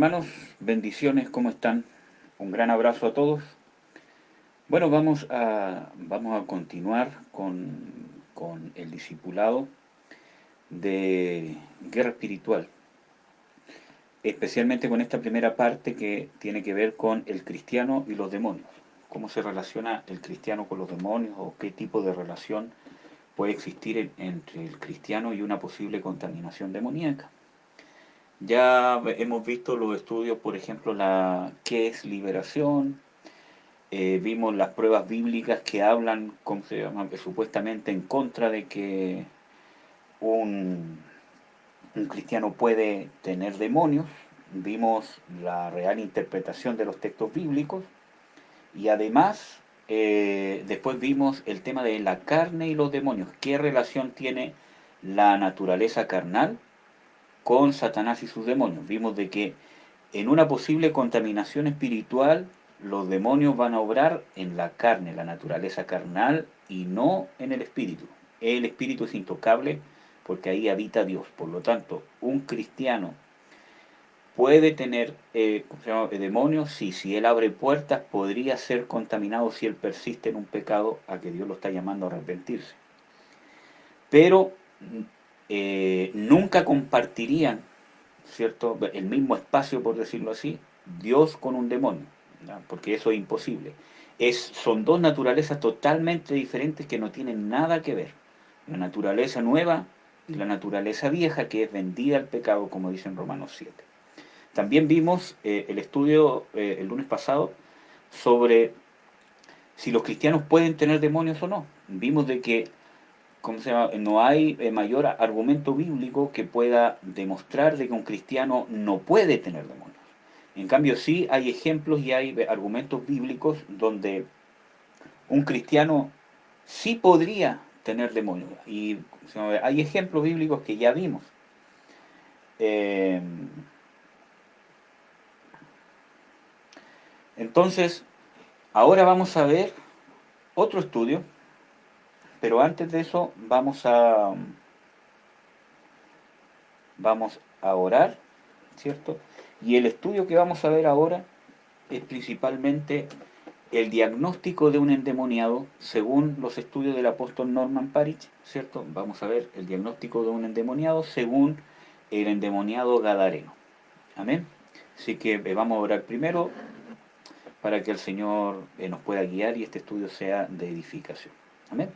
Hermanos, bendiciones, ¿cómo están? Un gran abrazo a todos. Bueno, vamos a continuar con el discipulado de guerra espiritual, especialmente con esta primera parte que tiene que ver con el cristiano y los demonios. ¿Cómo se relaciona el cristiano con los demonios o qué tipo de relación puede existir entre el cristiano y una posible contaminación demoníaca? Ya hemos visto los estudios, por ejemplo, qué es liberación. Vimos las pruebas bíblicas que hablan, ¿cómo se llama?, que supuestamente en contra de que un, un cristiano puede tener demonios. Vimos la real interpretación de los textos bíblicos y además después vimos el tema de la carne y los demonios. ¿Qué relación tiene la naturaleza carnal con Satanás y sus demonios? Vimos de que en una posible contaminación espiritual, los demonios van a obrar en la carne, la naturaleza carnal, y no en el espíritu. El espíritu es intocable porque ahí habita Dios. Por lo tanto, un cristiano puede tener ¿cómo se llama?, demonios, sí, si él abre puertas, podría ser contaminado si él persiste en un pecado a que Dios lo está llamando a arrepentirse. Pero nunca compartirían, ¿cierto?, el mismo espacio, por decirlo así, Dios con un demonio, ¿ya?, porque eso es imposible. Son dos naturalezas totalmente diferentes que no tienen nada que ver. La naturaleza nueva y la naturaleza vieja que es vendida al pecado, como dice en Romanos 7. También vimos el estudio el lunes pasado sobre si los cristianos pueden tener demonios o no. Vimos de que, ¿cómo se llama?, no hay mayor argumento bíblico que pueda demostrar de que un cristiano no puede tener demonios. En cambio, sí hay ejemplos y hay argumentos bíblicos donde un cristiano sí podría tener demonios. Y hay ejemplos bíblicos que ya vimos. Eh, entonces, ahora vamos a ver otro estudio, pero antes de eso vamos a orar, ¿cierto? Y el estudio que vamos a ver ahora es principalmente el diagnóstico de un endemoniado según los estudios del apóstol Norman Parich, ¿cierto? Vamos a ver el diagnóstico de un endemoniado según el endemoniado gadareno. Amén. Así que vamos a orar primero para que el Señor nos pueda guiar y este estudio sea de edificación. Amén.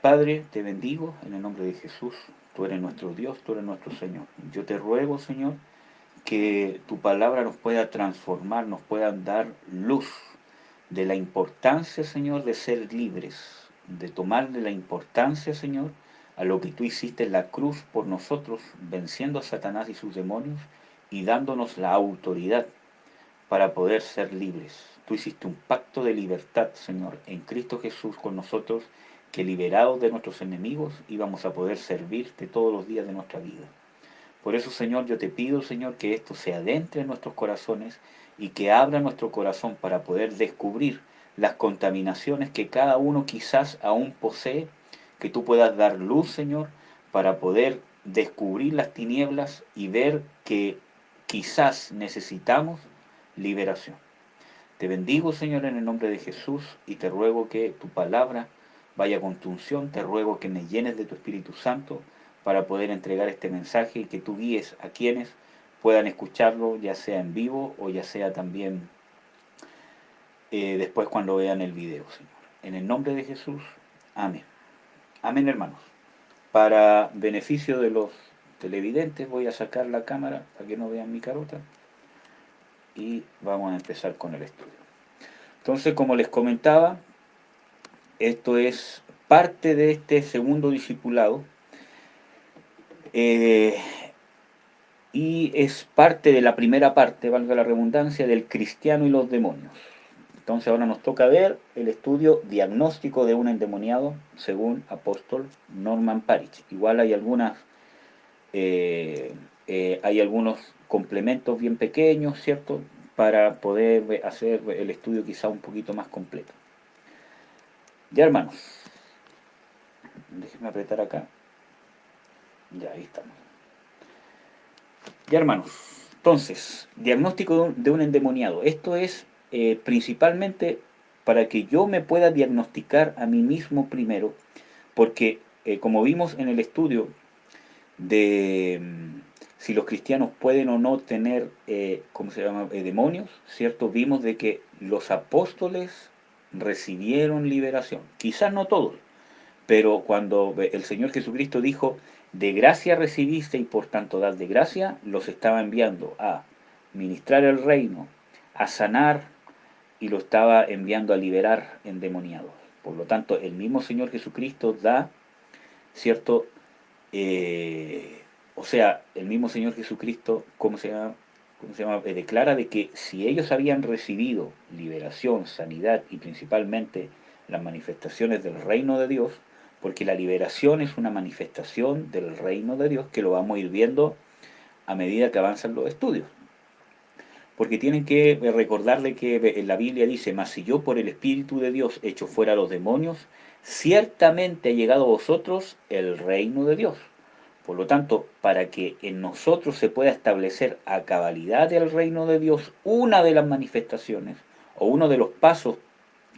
Padre, te bendigo en el nombre de Jesús. Tú eres nuestro Dios, tú eres nuestro Señor. Yo te ruego, Señor, que tu palabra nos pueda transformar, nos pueda dar luz de la importancia, Señor, de ser libres, de tomarle la importancia, Señor, a lo que tú hiciste en la cruz por nosotros, venciendo a Satanás y sus demonios y dándonos la autoridad para poder ser libres. Tú hiciste un pacto de libertad, Señor, en Cristo Jesús con nosotros, que liberados de nuestros enemigos íbamos a poder servirte todos los días de nuestra vida. Por eso, Señor, yo te pido, Señor, que esto se adentre en nuestros corazones y que abra nuestro corazón para poder descubrir las contaminaciones que cada uno quizás aún posee, que tú puedas dar luz, Señor, para poder descubrir las tinieblas y ver que quizás necesitamos liberación. Te bendigo, Señor, en el nombre de Jesús y te ruego que tu palabra vaya con tu unción, te ruego que me llenes de tu Espíritu Santo para poder entregar este mensaje y que tú guíes a quienes puedan escucharlo, ya sea en vivo o ya sea también después cuando vean el video, Señor. En el nombre de Jesús, amén. Amén, hermanos. Para beneficio de los televidentes voy a sacar la cámara para que no vean mi carota y vamos a empezar con el estudio. Entonces, como les comentaba, esto es parte de este segundo discipulado eh, y es parte de la primera parte, valga la redundancia, del cristiano y los demonios. Entonces ahora nos toca ver el estudio diagnóstico de un endemoniado según apóstol Norman Parich. Igual hay algunos complementos bien pequeños, ¿cierto?, para poder hacer el estudio quizá un poquito más completo. Ya, hermanos, déjenme apretar acá. Ya, ahí estamos. Ya, hermanos, Entonces, diagnóstico de un endemoniado. Esto es principalmente para que yo me pueda diagnosticar a mí mismo primero, porque como vimos en el estudio de si los cristianos pueden o no tener, ¿cómo se llama?, demonios, ¿cierto? Vimos de que los apóstoles recibieron liberación. Quizás no todos, pero cuando el Señor Jesucristo dijo, de gracia recibiste y por tanto dad de gracia, los estaba enviando a ministrar el reino, a sanar y lo estaba enviando a liberar endemoniados. Por lo tanto, el mismo Señor Jesucristo da, ¿cierto? O sea, el mismo Señor Jesucristo, ¿cómo se llama? Declara de que si ellos habían recibido liberación, sanidad y principalmente las manifestaciones del reino de Dios, porque la liberación es una manifestación del reino de Dios que lo vamos a ir viendo a medida que avanzan los estudios. Porque tienen que recordarle que en la Biblia dice, mas si yo por el Espíritu de Dios echo fuera a los demonios, ciertamente ha llegado a vosotros el reino de Dios. Por lo tanto, para que en nosotros se pueda establecer a cabalidad el reino de Dios, una de las manifestaciones o uno de los pasos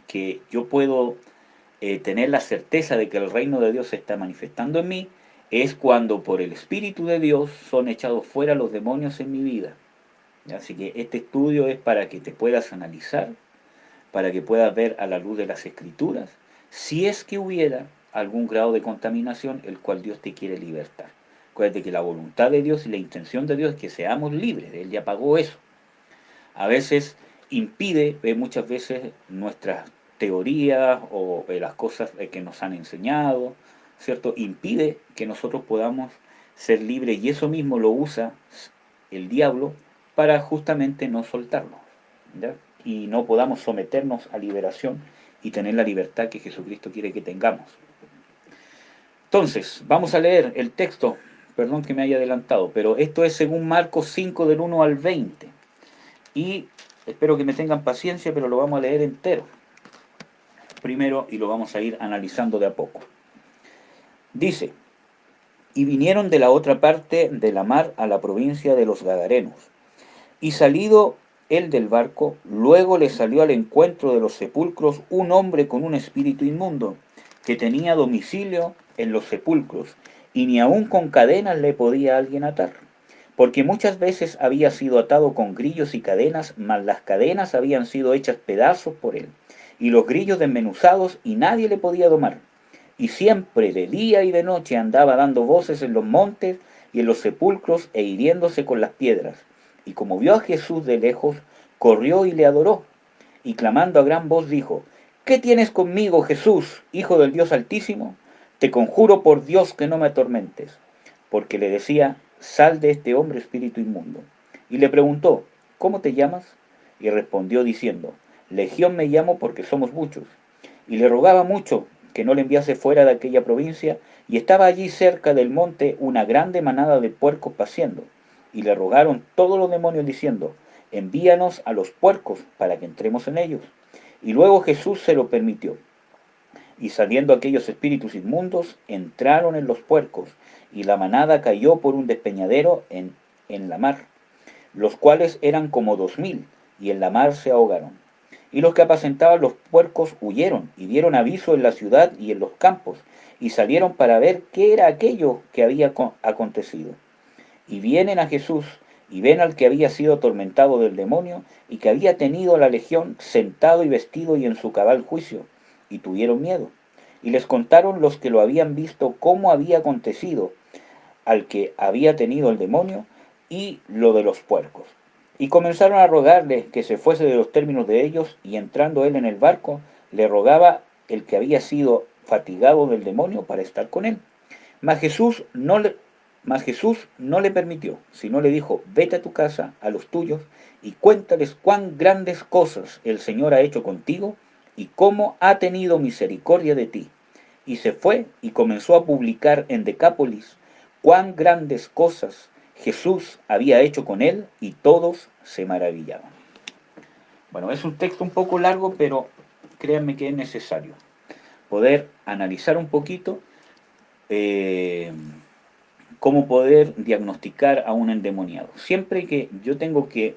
que yo puedo tener la certeza de que el reino de Dios se está manifestando en mí, es cuando por el Espíritu de Dios son echados fuera los demonios en mi vida. Así que este estudio es para que te puedas analizar, para que puedas ver a la luz de las Escrituras, si es que hubiera algún grado de contaminación el cual Dios te quiere libertar. Acuérdate que la voluntad de Dios y la intención de Dios es que seamos libres, Él ya pagó eso. A veces impide, muchas veces, nuestras teorías o las cosas que nos han enseñado, ¿cierto? Impide que nosotros podamos ser libres y eso mismo lo usa el diablo para justamente no soltarnos, ¿ya? Y no podamos someternos a liberación y tener la libertad que Jesucristo quiere que tengamos. Entonces, vamos a leer el texto, perdón que me haya adelantado, pero esto es según Marcos 5 del 1 al 20. Y espero que me tengan paciencia, pero lo vamos a leer entero primero y lo vamos a ir analizando de a poco. Dice, y vinieron de la otra parte de la mar a la provincia de los Gadarenos, y salido él del barco, luego le salió al encuentro de los sepulcros un hombre con un espíritu inmundo, que tenía domicilio en los sepulcros, y ni aun con cadenas le podía alguien atar, porque muchas veces había sido atado con grillos y cadenas, mas las cadenas habían sido hechas pedazos por él, y los grillos desmenuzados, y nadie le podía domar. Y siempre de día y de noche andaba dando voces en los montes y en los sepulcros e hiriéndose con las piedras. Y como vio a Jesús de lejos, corrió y le adoró, y clamando a gran voz dijo, ¿qué tienes conmigo, Jesús, Hijo del Dios Altísimo? Te conjuro por Dios que no me atormentes. Porque le decía, sal de este hombre espíritu inmundo. Y le preguntó, ¿cómo te llamas? Y respondió diciendo, Legión me llamo porque somos muchos. Y le rogaba mucho que no le enviase fuera de aquella provincia, y estaba allí cerca del monte una grande manada de puercos paciendo. Y le rogaron todos los demonios diciendo, envíanos a los puercos para que entremos en ellos. Y luego Jesús se lo permitió. Y saliendo aquellos espíritus inmundos, entraron en los puercos, y la manada cayó por un despeñadero en la mar, los cuales eran como 2000, y en la mar se ahogaron. Y los que apacentaban los puercos huyeron, y dieron aviso en la ciudad y en los campos, y salieron para ver qué era aquello que había acontecido. Y vienen a Jesús, y ven al que había sido atormentado del demonio, y que había tenido la legión sentado y vestido y en su cabal juicio, y tuvieron miedo. Y les contaron los que lo habían visto cómo había acontecido al que había tenido el demonio y lo de los puercos. Y comenzaron a rogarle que se fuese de los términos de ellos, y entrando él en el barco, le rogaba el que había sido fatigado del demonio para estar con él. Mas Jesús no le permitió, sino le dijo, vete a tu casa, a los tuyos, y cuéntales cuán grandes cosas el Señor ha hecho contigo, y cómo ha tenido misericordia de ti. Y se fue y comenzó a publicar en Decápolis cuán grandes cosas Jesús había hecho con él, y todos se maravillaban. Bueno, es un texto un poco largo, pero créanme que es necesario poder analizar un poquito cómo poder diagnosticar a un endemoniado. Siempre que yo tengo que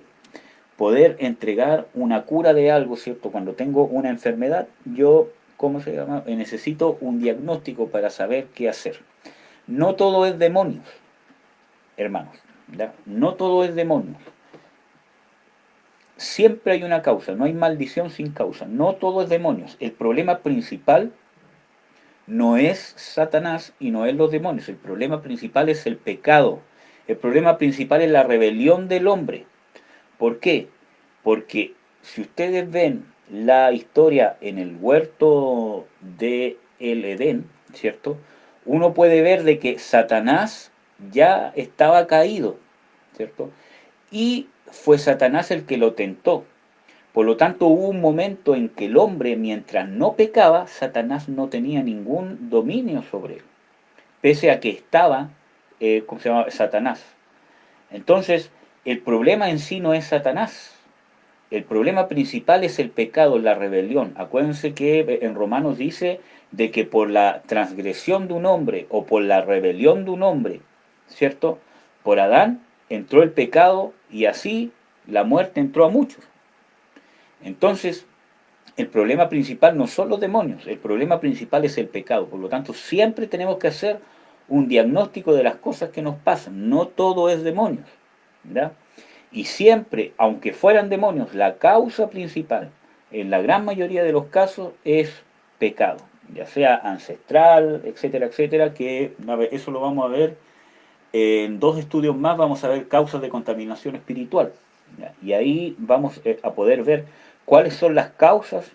poder entregar una cura de algo, ¿cierto? Cuando tengo una enfermedad, yo, ¿cómo se llama? Necesito un diagnóstico para saber qué hacer. No todo es demonios, hermanos, ¿ya? No todo es demonios. Siempre hay una causa, no hay maldición sin causa. No todo es demonios. El problema principal no es Satanás y no es los demonios. El problema principal es el pecado. El problema principal es la rebelión del hombre. ¿Por qué? Porque si ustedes ven la historia en el huerto de el Edén, ¿cierto? Uno puede ver de que Satanás ya estaba caído, ¿cierto? Y fue Satanás el que lo tentó. Por lo tanto, hubo un momento en que el hombre, mientras no pecaba, Satanás no tenía ningún dominio sobre él, pese a que estaba, ¿cómo se llama? Satanás. Entonces, el problema en sí no es Satanás. El problema principal es el pecado, la rebelión. Acuérdense que en Romanos dice de que por la transgresión de un hombre o por la rebelión de un hombre, ¿cierto? Por Adán entró el pecado y así la muerte entró a muchos. Entonces, el problema principal no son los demonios, el problema principal es el pecado. Por lo tanto, siempre tenemos que hacer un diagnóstico de las cosas que nos pasan. No todo es demonios, ¿verdad? Y siempre, aunque fueran demonios, la causa principal, en la gran mayoría de los casos, es pecado, ya sea ancestral, etcétera, etcétera, que eso lo vamos a ver en dos estudios más, vamos a ver causas de contaminación espiritual. ¿Ya? Y ahí vamos a poder ver cuáles son las causas,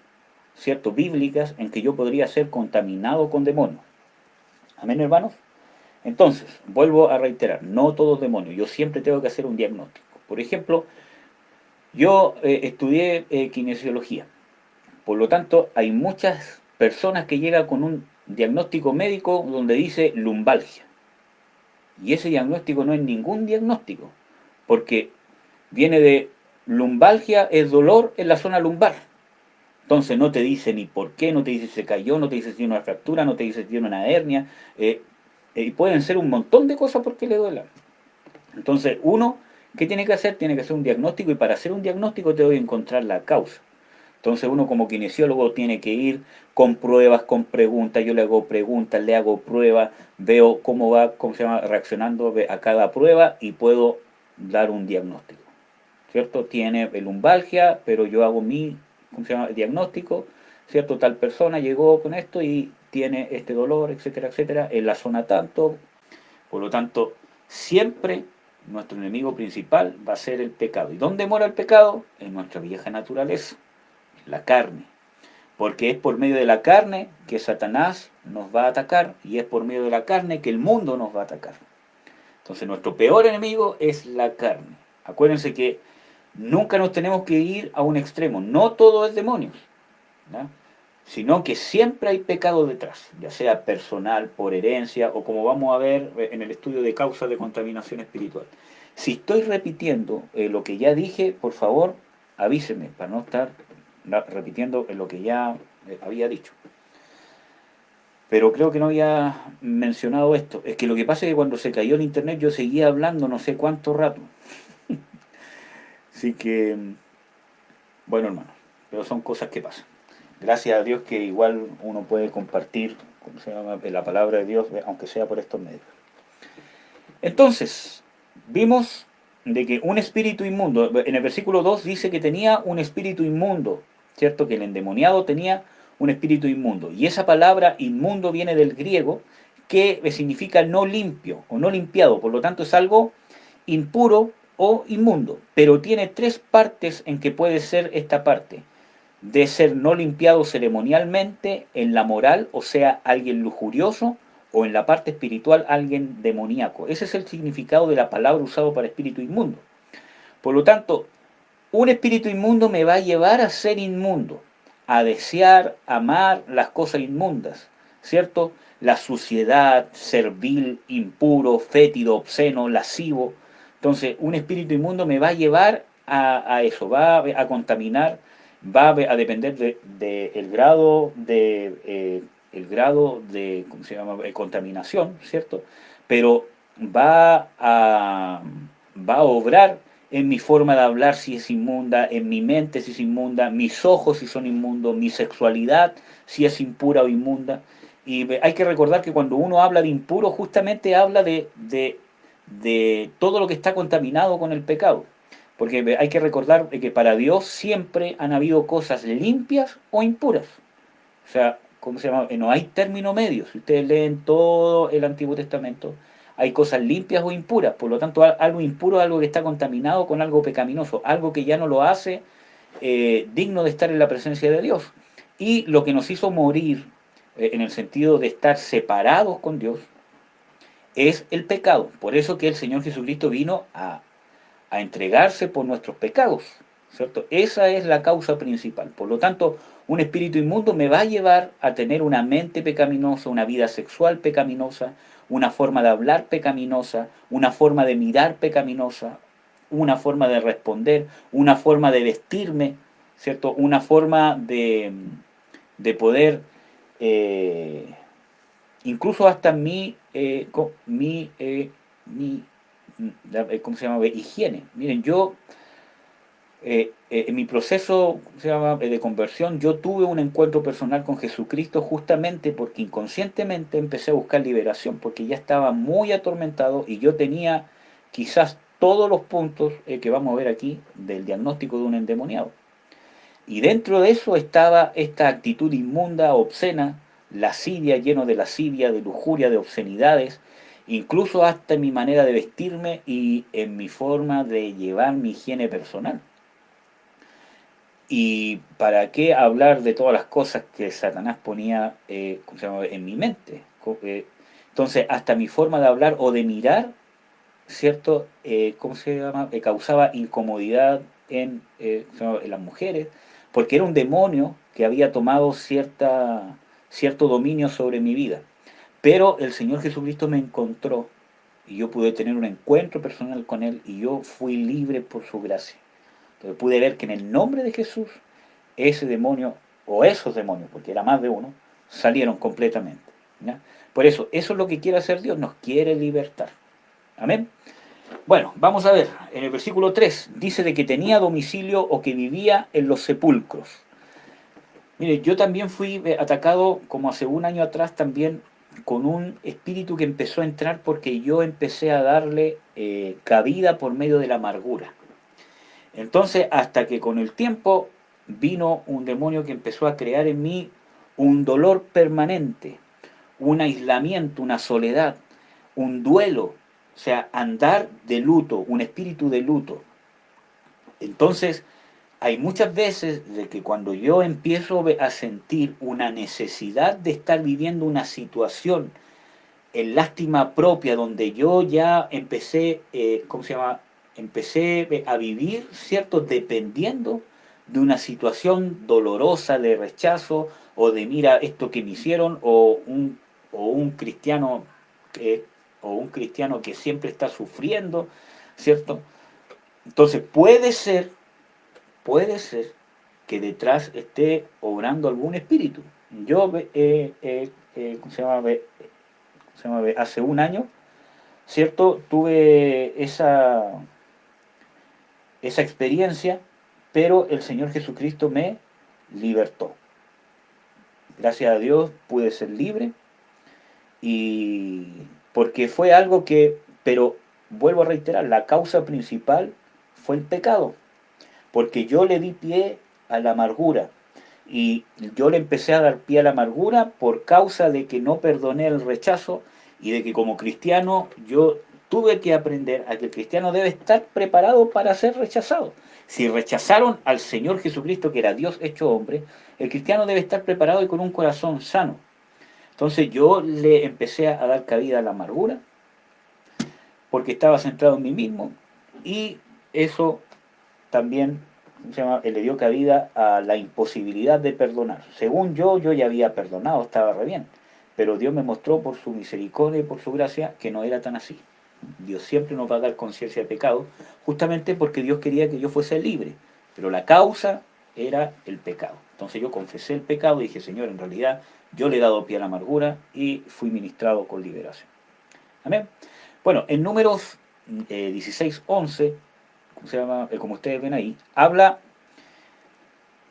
¿cierto?, bíblicas en que yo podría ser contaminado con demonios. Amén, hermanos. Entonces, vuelvo a reiterar, no todos demonios, yo siempre tengo que hacer un diagnóstico. Por ejemplo, yo estudié kinesiología, por lo tanto hay muchas personas que llegan con un diagnóstico médico donde dice lumbalgia. Y ese diagnóstico no es ningún diagnóstico, porque viene de lumbalgia, es dolor en la zona lumbar. Entonces no te dice ni por qué, no te dice si se cayó, no te dice si tiene una fractura, no te dice si tiene una hernia, y pueden ser un montón de cosas porque le duela. Entonces uno, ¿qué tiene que hacer? Tiene que hacer un diagnóstico y para hacer un diagnóstico te voy a encontrar la causa. Entonces uno como kinesiólogo tiene que ir con pruebas, con preguntas, yo le hago preguntas, le hago pruebas, veo cómo va, cómo se llama, reaccionando a cada prueba y puedo dar un diagnóstico. ¿Cierto? Tiene lumbalgia, pero yo hago mi, ¿cómo se llama?, diagnóstico, ¿cierto? Tal persona llegó con esto y tiene este dolor, etcétera, etcétera, en la zona tanto. Por lo tanto, siempre nuestro enemigo principal va a ser el pecado. ¿Y dónde mora el pecado? En nuestra vieja naturaleza, la carne. Porque es por medio de la carne que Satanás nos va a atacar y es por medio de la carne que el mundo nos va a atacar. Entonces nuestro peor enemigo es la carne. Acuérdense que nunca nos tenemos que ir a un extremo. No todo es demonios, ¿no?, sino que siempre hay pecado detrás, ya sea personal, por herencia o como vamos a ver en el estudio de causas de contaminación espiritual. Si estoy repitiendo lo que ya dije, por favor avísenme para no estar repitiendo lo que ya había dicho. Pero creo que no había mencionado esto. Es que lo que pasa es que cuando se cayó el internet yo seguía hablando no sé cuánto rato. Así que, bueno, hermanos, pero son cosas que pasan. Gracias a Dios que igual uno puede compartir, ¿cómo se llama?, la palabra de Dios, aunque sea por estos medios. Entonces, vimos de que un espíritu inmundo, en el versículo 2 dice que tenía un espíritu inmundo, ¿cierto? Que el endemoniado tenía un espíritu inmundo. Y esa palabra inmundo viene del griego, que significa no limpio o no limpiado, por lo tanto es algo impuro o inmundo. Pero tiene tres partes en que puede ser esta parte: de ser no limpiado ceremonialmente, en la moral, o sea, alguien lujurioso, o en la parte espiritual, alguien demoníaco. Ese es el significado de la palabra usado para espíritu inmundo. Por lo tanto, un espíritu inmundo me va a llevar a ser inmundo, a desear, amar las cosas inmundas, ¿cierto? La suciedad, servil, impuro, fétido, obsceno, lascivo. Entonces, un espíritu inmundo me va a llevar a eso, va a contaminar, va a depender de el grado de ¿cómo se llama?, contaminación, ¿cierto? Pero va a, va a obrar en mi forma de hablar si es inmunda, en mi mente si es inmunda, mis ojos si son inmundos, mi sexualidad si es impura o inmunda. Y hay que recordar que cuando uno habla de impuro, justamente habla de todo lo que está contaminado con el pecado. Porque hay que recordar que para Dios siempre han habido cosas limpias o impuras. O sea, ¿cómo se llama? No hay término medio. Si ustedes leen todo el Antiguo Testamento, hay cosas limpias o impuras. Por lo tanto, algo impuro es algo que está contaminado con algo pecaminoso, algo que ya no lo hace digno de estar en la presencia de Dios. Y lo que nos hizo morir, en el sentido de estar separados con Dios, es el pecado. Por eso que el Señor Jesucristo vino a entregarse por nuestros pecados, ¿cierto? Esa es la causa principal. Por lo tanto, un espíritu inmundo me va a llevar a tener una mente pecaminosa, una vida sexual pecaminosa, una forma de hablar pecaminosa, una forma de mirar pecaminosa, una forma de responder, una forma de vestirme, ¿cierto? Una forma de poder, eh, incluso hasta mi ¿cómo se llama? Higiene. Miren, yo en mi proceso, ¿cómo se llama? De conversión, yo tuve un encuentro personal con Jesucristo justamente porque inconscientemente empecé a buscar liberación, porque ya estaba muy atormentado y yo tenía quizás todos los puntos que vamos a ver aquí del diagnóstico de un endemoniado. Y dentro de eso estaba esta actitud inmunda, obscena, lascivia, lleno de lascivia, de lujuria, de obscenidades, incluso hasta en mi manera de vestirme y en mi forma de llevar mi higiene personal. ¿Y para qué hablar de todas las cosas que Satanás ponía ¿cómo se llama? En mi mente? Entonces, hasta mi forma de hablar o de mirar, ¿cierto? ¿Cómo se llama? Causaba incomodidad ¿cómo se llama? En las mujeres, porque era un demonio que había tomado cierto dominio sobre mi vida. Pero el Señor Jesucristo me encontró y yo pude tener un encuentro personal con Él y yo fui libre por su gracia. Entonces pude ver que en el nombre de Jesús ese demonio, o esos demonios, porque era más de uno, salieron completamente. ¿Ya? Por eso es lo que quiere hacer Dios, nos quiere libertar. Amén. Bueno, vamos a ver, en el versículo 3 dice de que tenía domicilio o que vivía en los sepulcros. Mire, yo también fui atacado como hace un año atrás también con un espíritu que empezó a entrar porque yo empecé a darle cabida por medio de la amargura. Entonces, hasta que con el tiempo vino un demonio que empezó a crear en mí un dolor permanente, un aislamiento, una soledad, un duelo, o sea, andar de luto, un espíritu de luto. Entonces, hay muchas veces de que cuando yo empiezo a sentir una necesidad de estar viviendo una situación en lástima propia, donde yo ya empecé, ¿cómo se llama? Empecé a vivir, ¿cierto? Dependiendo de una situación dolorosa de rechazo o de mira esto que me hicieron o un cristiano que, o un cristiano que siempre está sufriendo, ¿cierto? Entonces puede ser que detrás esté obrando algún espíritu. Yo, ¿cómo se llama? Hace un año, ¿cierto? Tuve esa experiencia, pero el Señor Jesucristo me libertó. Gracias a Dios pude ser libre y porque fue algo que, pero vuelvo a reiterar, la causa principal fue el pecado, porque yo le di pie a la amargura y yo le empecé a dar pie a la amargura por causa de que no perdoné el rechazo y de que como cristiano yo tuve que aprender a que el cristiano debe estar preparado para ser rechazado. Si rechazaron al Señor Jesucristo, que era Dios hecho hombre, el cristiano debe estar preparado y con un corazón sano. Entonces yo le empecé a dar cabida a la amargura porque estaba centrado en mí mismo y eso también se llama, le dio cabida a la imposibilidad de perdonar. Según yo ya había perdonado, estaba re bien, pero Dios me mostró por su misericordia y por su gracia que no era tan así. Dios siempre nos va a dar conciencia de pecado, justamente porque Dios quería que yo fuese libre, pero la causa era el pecado. Entonces yo confesé el pecado y dije, Señor, en realidad yo le he dado pie a la amargura y fui ministrado con liberación. Amén. Bueno, en Números 16:11, ¿cómo se llama? Como ustedes ven ahí, habla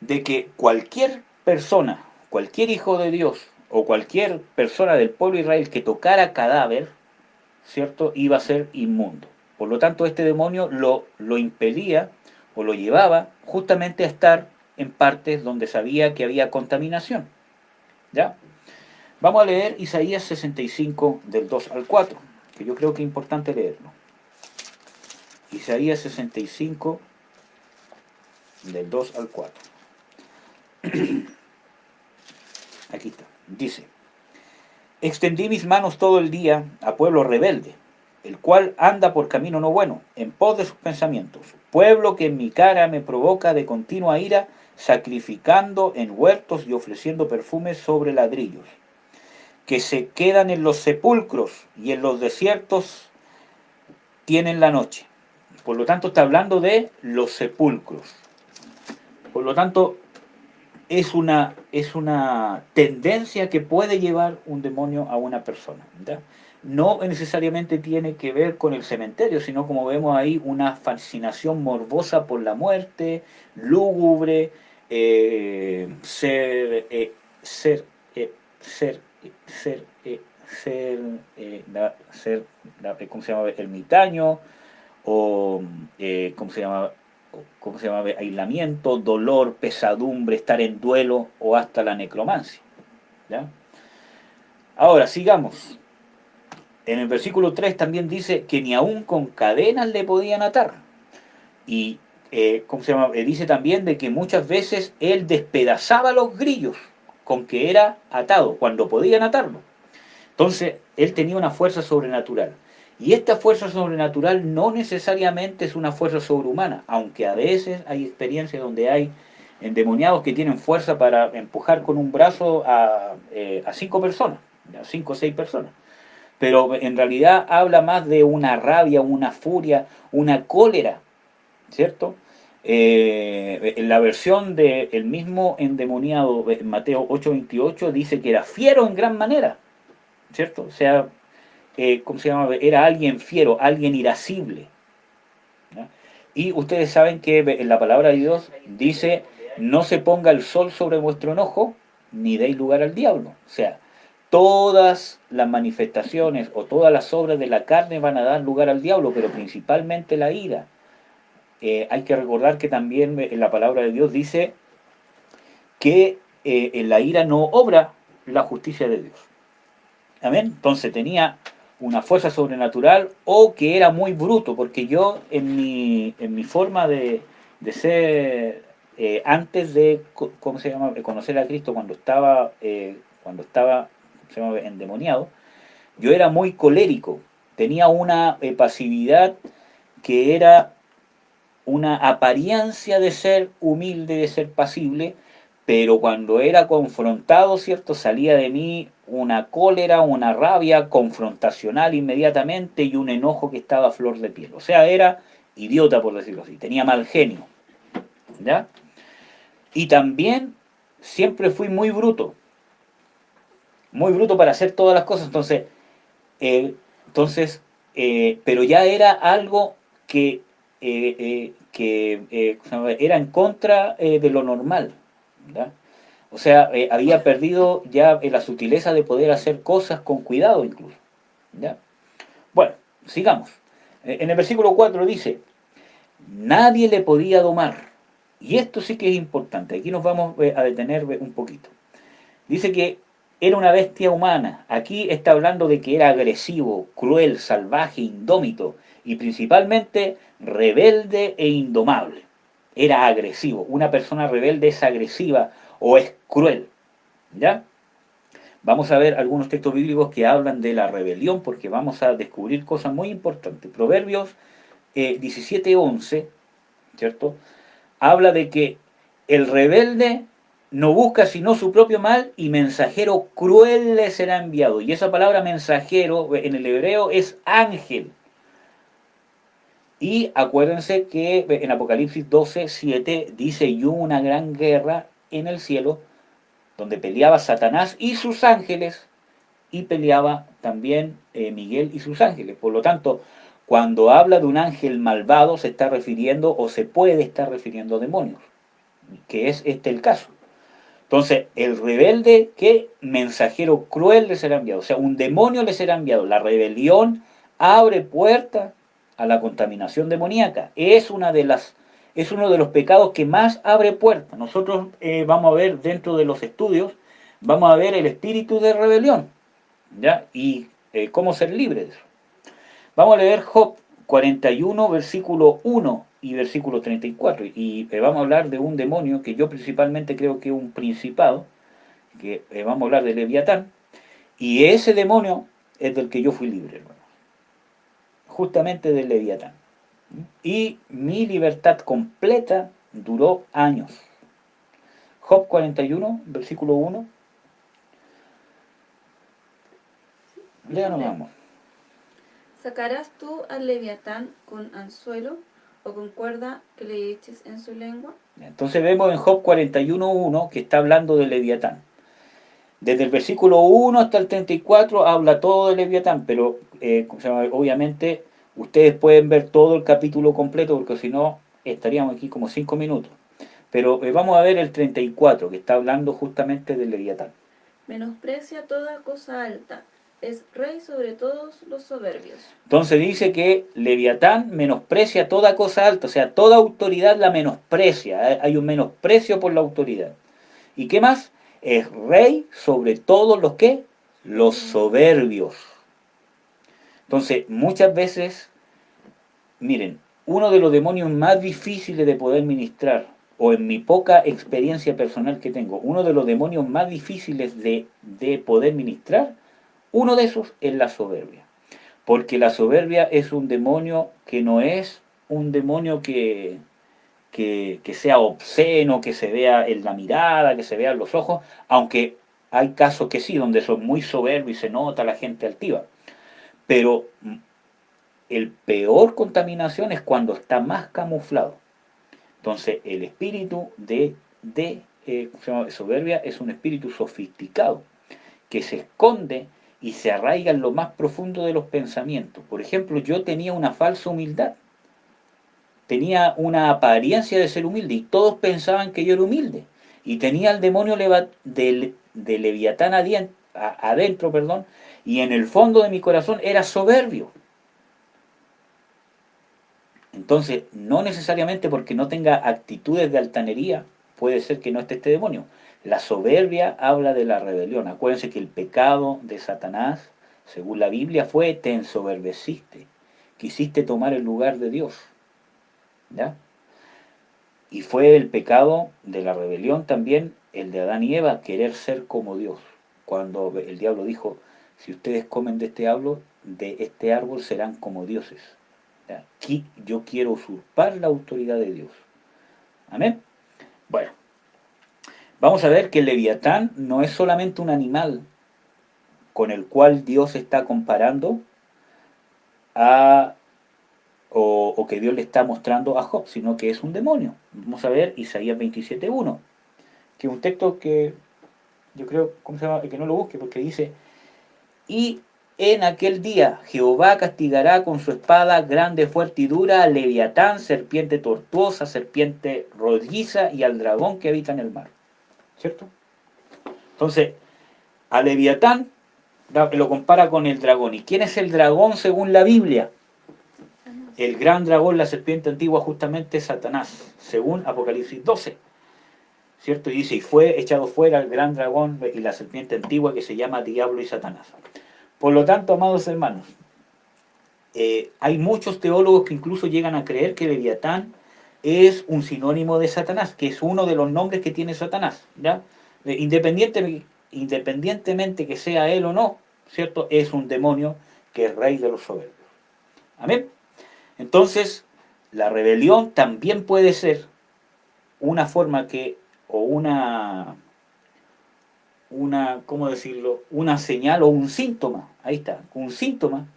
de que cualquier persona, cualquier hijo de Dios o cualquier persona del pueblo de Israel que tocara cadáver, ¿cierto? Iba a ser inmundo. Por lo tanto, este demonio lo impedía o lo llevaba justamente a estar en partes donde sabía que había contaminación. ¿Ya? Vamos a leer Isaías 65 del 2 al 4, que yo creo que es importante leerlo. Isaías 65 del 2 al 4. Aquí está. Dice: Extendí mis manos todo el día a pueblo rebelde, el cual anda por camino no bueno, en pos de sus pensamientos. Pueblo que en mi cara me provoca de continua ira, sacrificando en huertos y ofreciendo perfumes sobre ladrillos, que se quedan en los sepulcros y en los desiertos tienen la noche. Por lo tanto, está hablando de los sepulcros. Por lo tanto, es una tendencia que puede llevar un demonio a una persona. ¿Ya? No necesariamente tiene que ver con el cementerio, sino como vemos ahí, una fascinación morbosa por la muerte, lúgubre, ser, ser, ser, ser, ¿cómo se llama? Ermitaño, o ¿cómo se llama? Aislamiento, dolor, pesadumbre, estar en duelo o hasta la necromancia. ¿Ya? Ahora, sigamos. En el versículo 3 también dice que ni aun con cadenas le podían atar. Y ¿cómo se llama? Dice también de que muchas veces él despedazaba los grillos con que era atado, cuando podían atarlo. Entonces, él tenía una fuerza sobrenatural. Y esta fuerza sobrenatural no necesariamente es una fuerza sobrehumana, aunque a veces hay experiencias donde hay endemoniados que tienen fuerza para empujar con un brazo a 5 personas, a 5 o 6 personas. Pero en realidad habla más de una rabia, una furia, una cólera, ¿cierto? En la versión del mismo endemoniado en Mateo 8:28 dice que era fiero en gran manera, ¿cierto? O sea, ¿cómo se llama? Era alguien fiero, alguien irascible. ¿Ya? Y ustedes saben que en la palabra de Dios dice, no se ponga el sol sobre vuestro enojo, ni deis lugar al diablo. O sea, todas las manifestaciones o todas las obras de la carne van a dar lugar al diablo, pero principalmente la ira. Hay que recordar que también en la palabra de Dios dice que en la ira no obra la justicia de Dios. Amén. Entonces tenía una fuerza sobrenatural o que era muy bruto, porque yo en mi forma de ser, antes de, ¿cómo se llama?, conocer a Cristo, cuando estaba ¿cómo se llama?, endemoniado, yo era muy colérico, tenía una pasividad que era una apariencia de ser humilde, de ser pasible, pero cuando era confrontado, ¿cierto? Salía de mí una cólera, una rabia confrontacional inmediatamente y un enojo que estaba a flor de piel. O sea, era idiota, por decirlo así, tenía mal genio, ¿ya? Y también siempre fui muy bruto para hacer todas las cosas, eh, entonces pero ya era algo que era en contra de lo normal, ¿ya? O sea, había perdido ya la sutileza de poder hacer cosas con cuidado incluso, ¿ya? Bueno, sigamos. En el versículo 4 dice, nadie le podía domar. Y esto sí que es importante. Aquí nos vamos a detener un poquito. Dice que era una bestia humana. Aquí está hablando de que era agresivo, cruel, salvaje, indómito y principalmente rebelde e indomable. Era agresivo. Una persona rebelde es agresiva o es cruel. ¿Ya? Vamos a ver algunos textos bíblicos que hablan de la rebelión porque vamos a descubrir cosas muy importantes. Proverbios 17:11, ¿cierto? Habla de que el rebelde no busca sino su propio mal y mensajero cruel le será enviado. Y esa palabra mensajero en el hebreo es ángel. Y acuérdense que en Apocalipsis 12:7 dice, y hubo una gran guerra en el cielo donde peleaba Satanás y sus ángeles y peleaba también Miguel y sus ángeles. Por lo tanto, cuando habla de un ángel malvado se está refiriendo o se puede estar refiriendo a demonios, que es este el caso. Entonces, el rebelde, ¿qué? Mensajero cruel le será enviado. O sea, un demonio le será enviado. La rebelión abre puerta a la contaminación demoníaca. Es uno de los pecados que más abre puertas. Nosotros vamos a ver dentro de los estudios, vamos a ver el espíritu de rebelión, ¿ya? Y cómo ser libre de eso. Vamos a leer Job 41, versículo 1 y versículo 34. Y vamos a hablar de un demonio que yo principalmente creo que es un principado, que vamos a hablar de Leviatán. Y ese demonio es del que yo fui libre, hermano. Justamente del Leviatán. Y mi libertad completa duró años. Job 41, versículo 1. Léanos, vamos. ¿Sacarás tú al leviatán con anzuelo o con cuerda que le eches en su lengua? Entonces vemos en Job 41.1 que está hablando de Leviatán. Desde el versículo 1 hasta el 34 habla todo de Leviatán, pero obviamente ustedes pueden ver todo el capítulo completo, porque si no estaríamos aquí como 5 minutos. Pero vamos a ver el 34, que está hablando justamente de Leviatán. Menosprecia toda cosa alta, es rey sobre todos los soberbios. Entonces dice que Leviatán menosprecia toda cosa alta, o sea, toda autoridad la menosprecia, hay un menosprecio por la autoridad. ¿Y qué más? Es rey sobre todos los que los soberbios. Entonces, muchas veces, miren, uno de los demonios más difíciles de poder ministrar, o en mi poca experiencia personal que tengo, uno de los demonios más difíciles de poder ministrar, uno de esos es la soberbia. Porque la soberbia es un demonio que no es un demonio que sea obsceno, que se vea en la mirada, que se vea en los ojos, aunque hay casos que sí, donde son muy soberbios y se nota la gente altiva. Pero el peor contaminación es cuando está más camuflado. Entonces, el espíritu de soberbia es un espíritu sofisticado, que se esconde y se arraiga en lo más profundo de los pensamientos. Por ejemplo, yo tenía una falsa humildad, tenía una apariencia de ser humilde y todos pensaban que yo era humilde. Y tenía el demonio de Leviatán adentro, perdón, y en el fondo de mi corazón era soberbio. Entonces, no necesariamente porque no tenga actitudes de altanería, puede ser que no esté este demonio. La soberbia habla de la rebelión. Acuérdense que el pecado de Satanás, según la Biblia, fue: te ensoberbeciste, quisiste tomar el lugar de Dios. ¿Ya? Y fue el pecado de la rebelión también, el de Adán y Eva, querer ser como Dios. Cuando el diablo dijo: si ustedes comen de este árbol serán como dioses. Aquí yo quiero usurpar la autoridad de Dios. Amén. Bueno, vamos a ver que el Leviatán no es solamente un animal con el cual Dios está comparando a, o que Dios le está mostrando a Job, sino que es un demonio. Vamos a ver Isaías 27.1, que es un texto que yo creo, ¿cómo se llama? Que no lo busque, porque dice: y en aquel día Jehová castigará con su espada grande, fuerte y dura al Leviatán, serpiente tortuosa, serpiente rolliza, y al dragón que habita en el mar. ¿Cierto? Entonces, a Leviatán lo compara con el dragón. ¿Y quién es el dragón según la Biblia? El gran dragón, la serpiente antigua, justamente Satanás, según Apocalipsis 12. ¿Cierto? Y dice: y fue echado fuera el gran dragón y la serpiente antigua, que se llama Diablo y Satanás. Por lo tanto, amados hermanos, hay muchos teólogos que incluso llegan a creer que Leviatán es un sinónimo de Satanás, que es uno de los nombres que tiene Satanás, ¿ya? Independientemente que sea él o no, ¿cierto? Es un demonio que es rey de los soberbios. Amén. Entonces, la rebelión también puede ser una forma o ¿cómo decirlo? Una señal o un síntoma, ahí está, un síntoma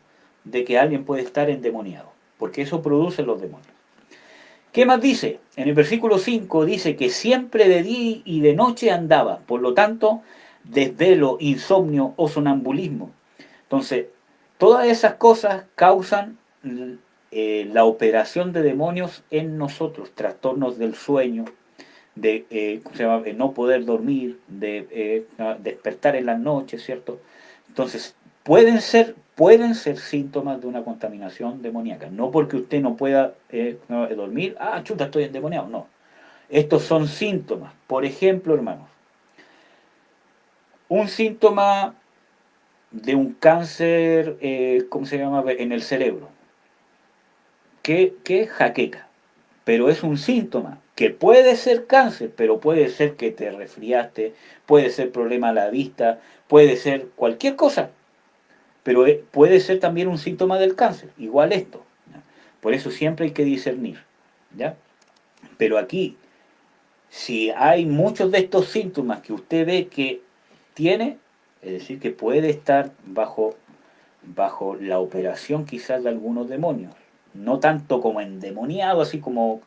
de que alguien puede estar endemoniado, porque eso produce los demonios. ¿Qué más dice? En el versículo 5 dice que siempre de día y de noche andaba, por lo tanto, desvelo, insomnio o sonambulismo. Entonces, todas esas cosas causan la operación de demonios en nosotros, trastornos del sueño, de ¿cómo se llama? De no poder dormir, de despertar en las noches, ¿cierto? Entonces, pueden ser síntomas de una contaminación demoníaca. No porque usted no pueda no, dormir, ah, chuta, estoy endemoniado. No. Estos son síntomas. Por ejemplo, hermanos, un síntoma de un cáncer, ¿cómo se llama? En el cerebro. ¿Qué? Jaqueca. Pero es un síntoma que puede ser cáncer, pero puede ser que te resfriaste, puede ser problema a la vista, puede ser cualquier cosa, pero puede ser también un síntoma del cáncer, igual esto. ¿Ya? Por eso siempre hay que discernir. ¿Ya? Pero aquí, si hay muchos de estos síntomas que usted ve que tiene, es decir, que puede estar bajo la operación quizás de algunos demonios. No tanto como endemoniado, así como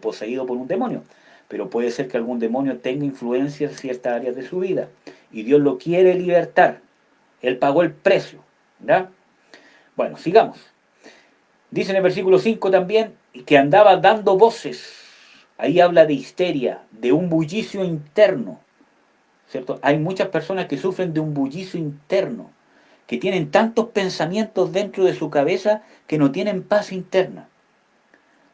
poseído por un demonio, pero puede ser que algún demonio tenga influencia en ciertas áreas de su vida y Dios lo quiere libertar. Él pagó el precio. ¿Ya? Bueno, sigamos. Dice en el versículo 5 también que andaba dando voces. Ahí habla de histeria, de un bullicio interno. ¿Cierto? Hay muchas personas que sufren de un bullicio interno, que tienen tantos pensamientos dentro de su cabeza que no tienen paz interna.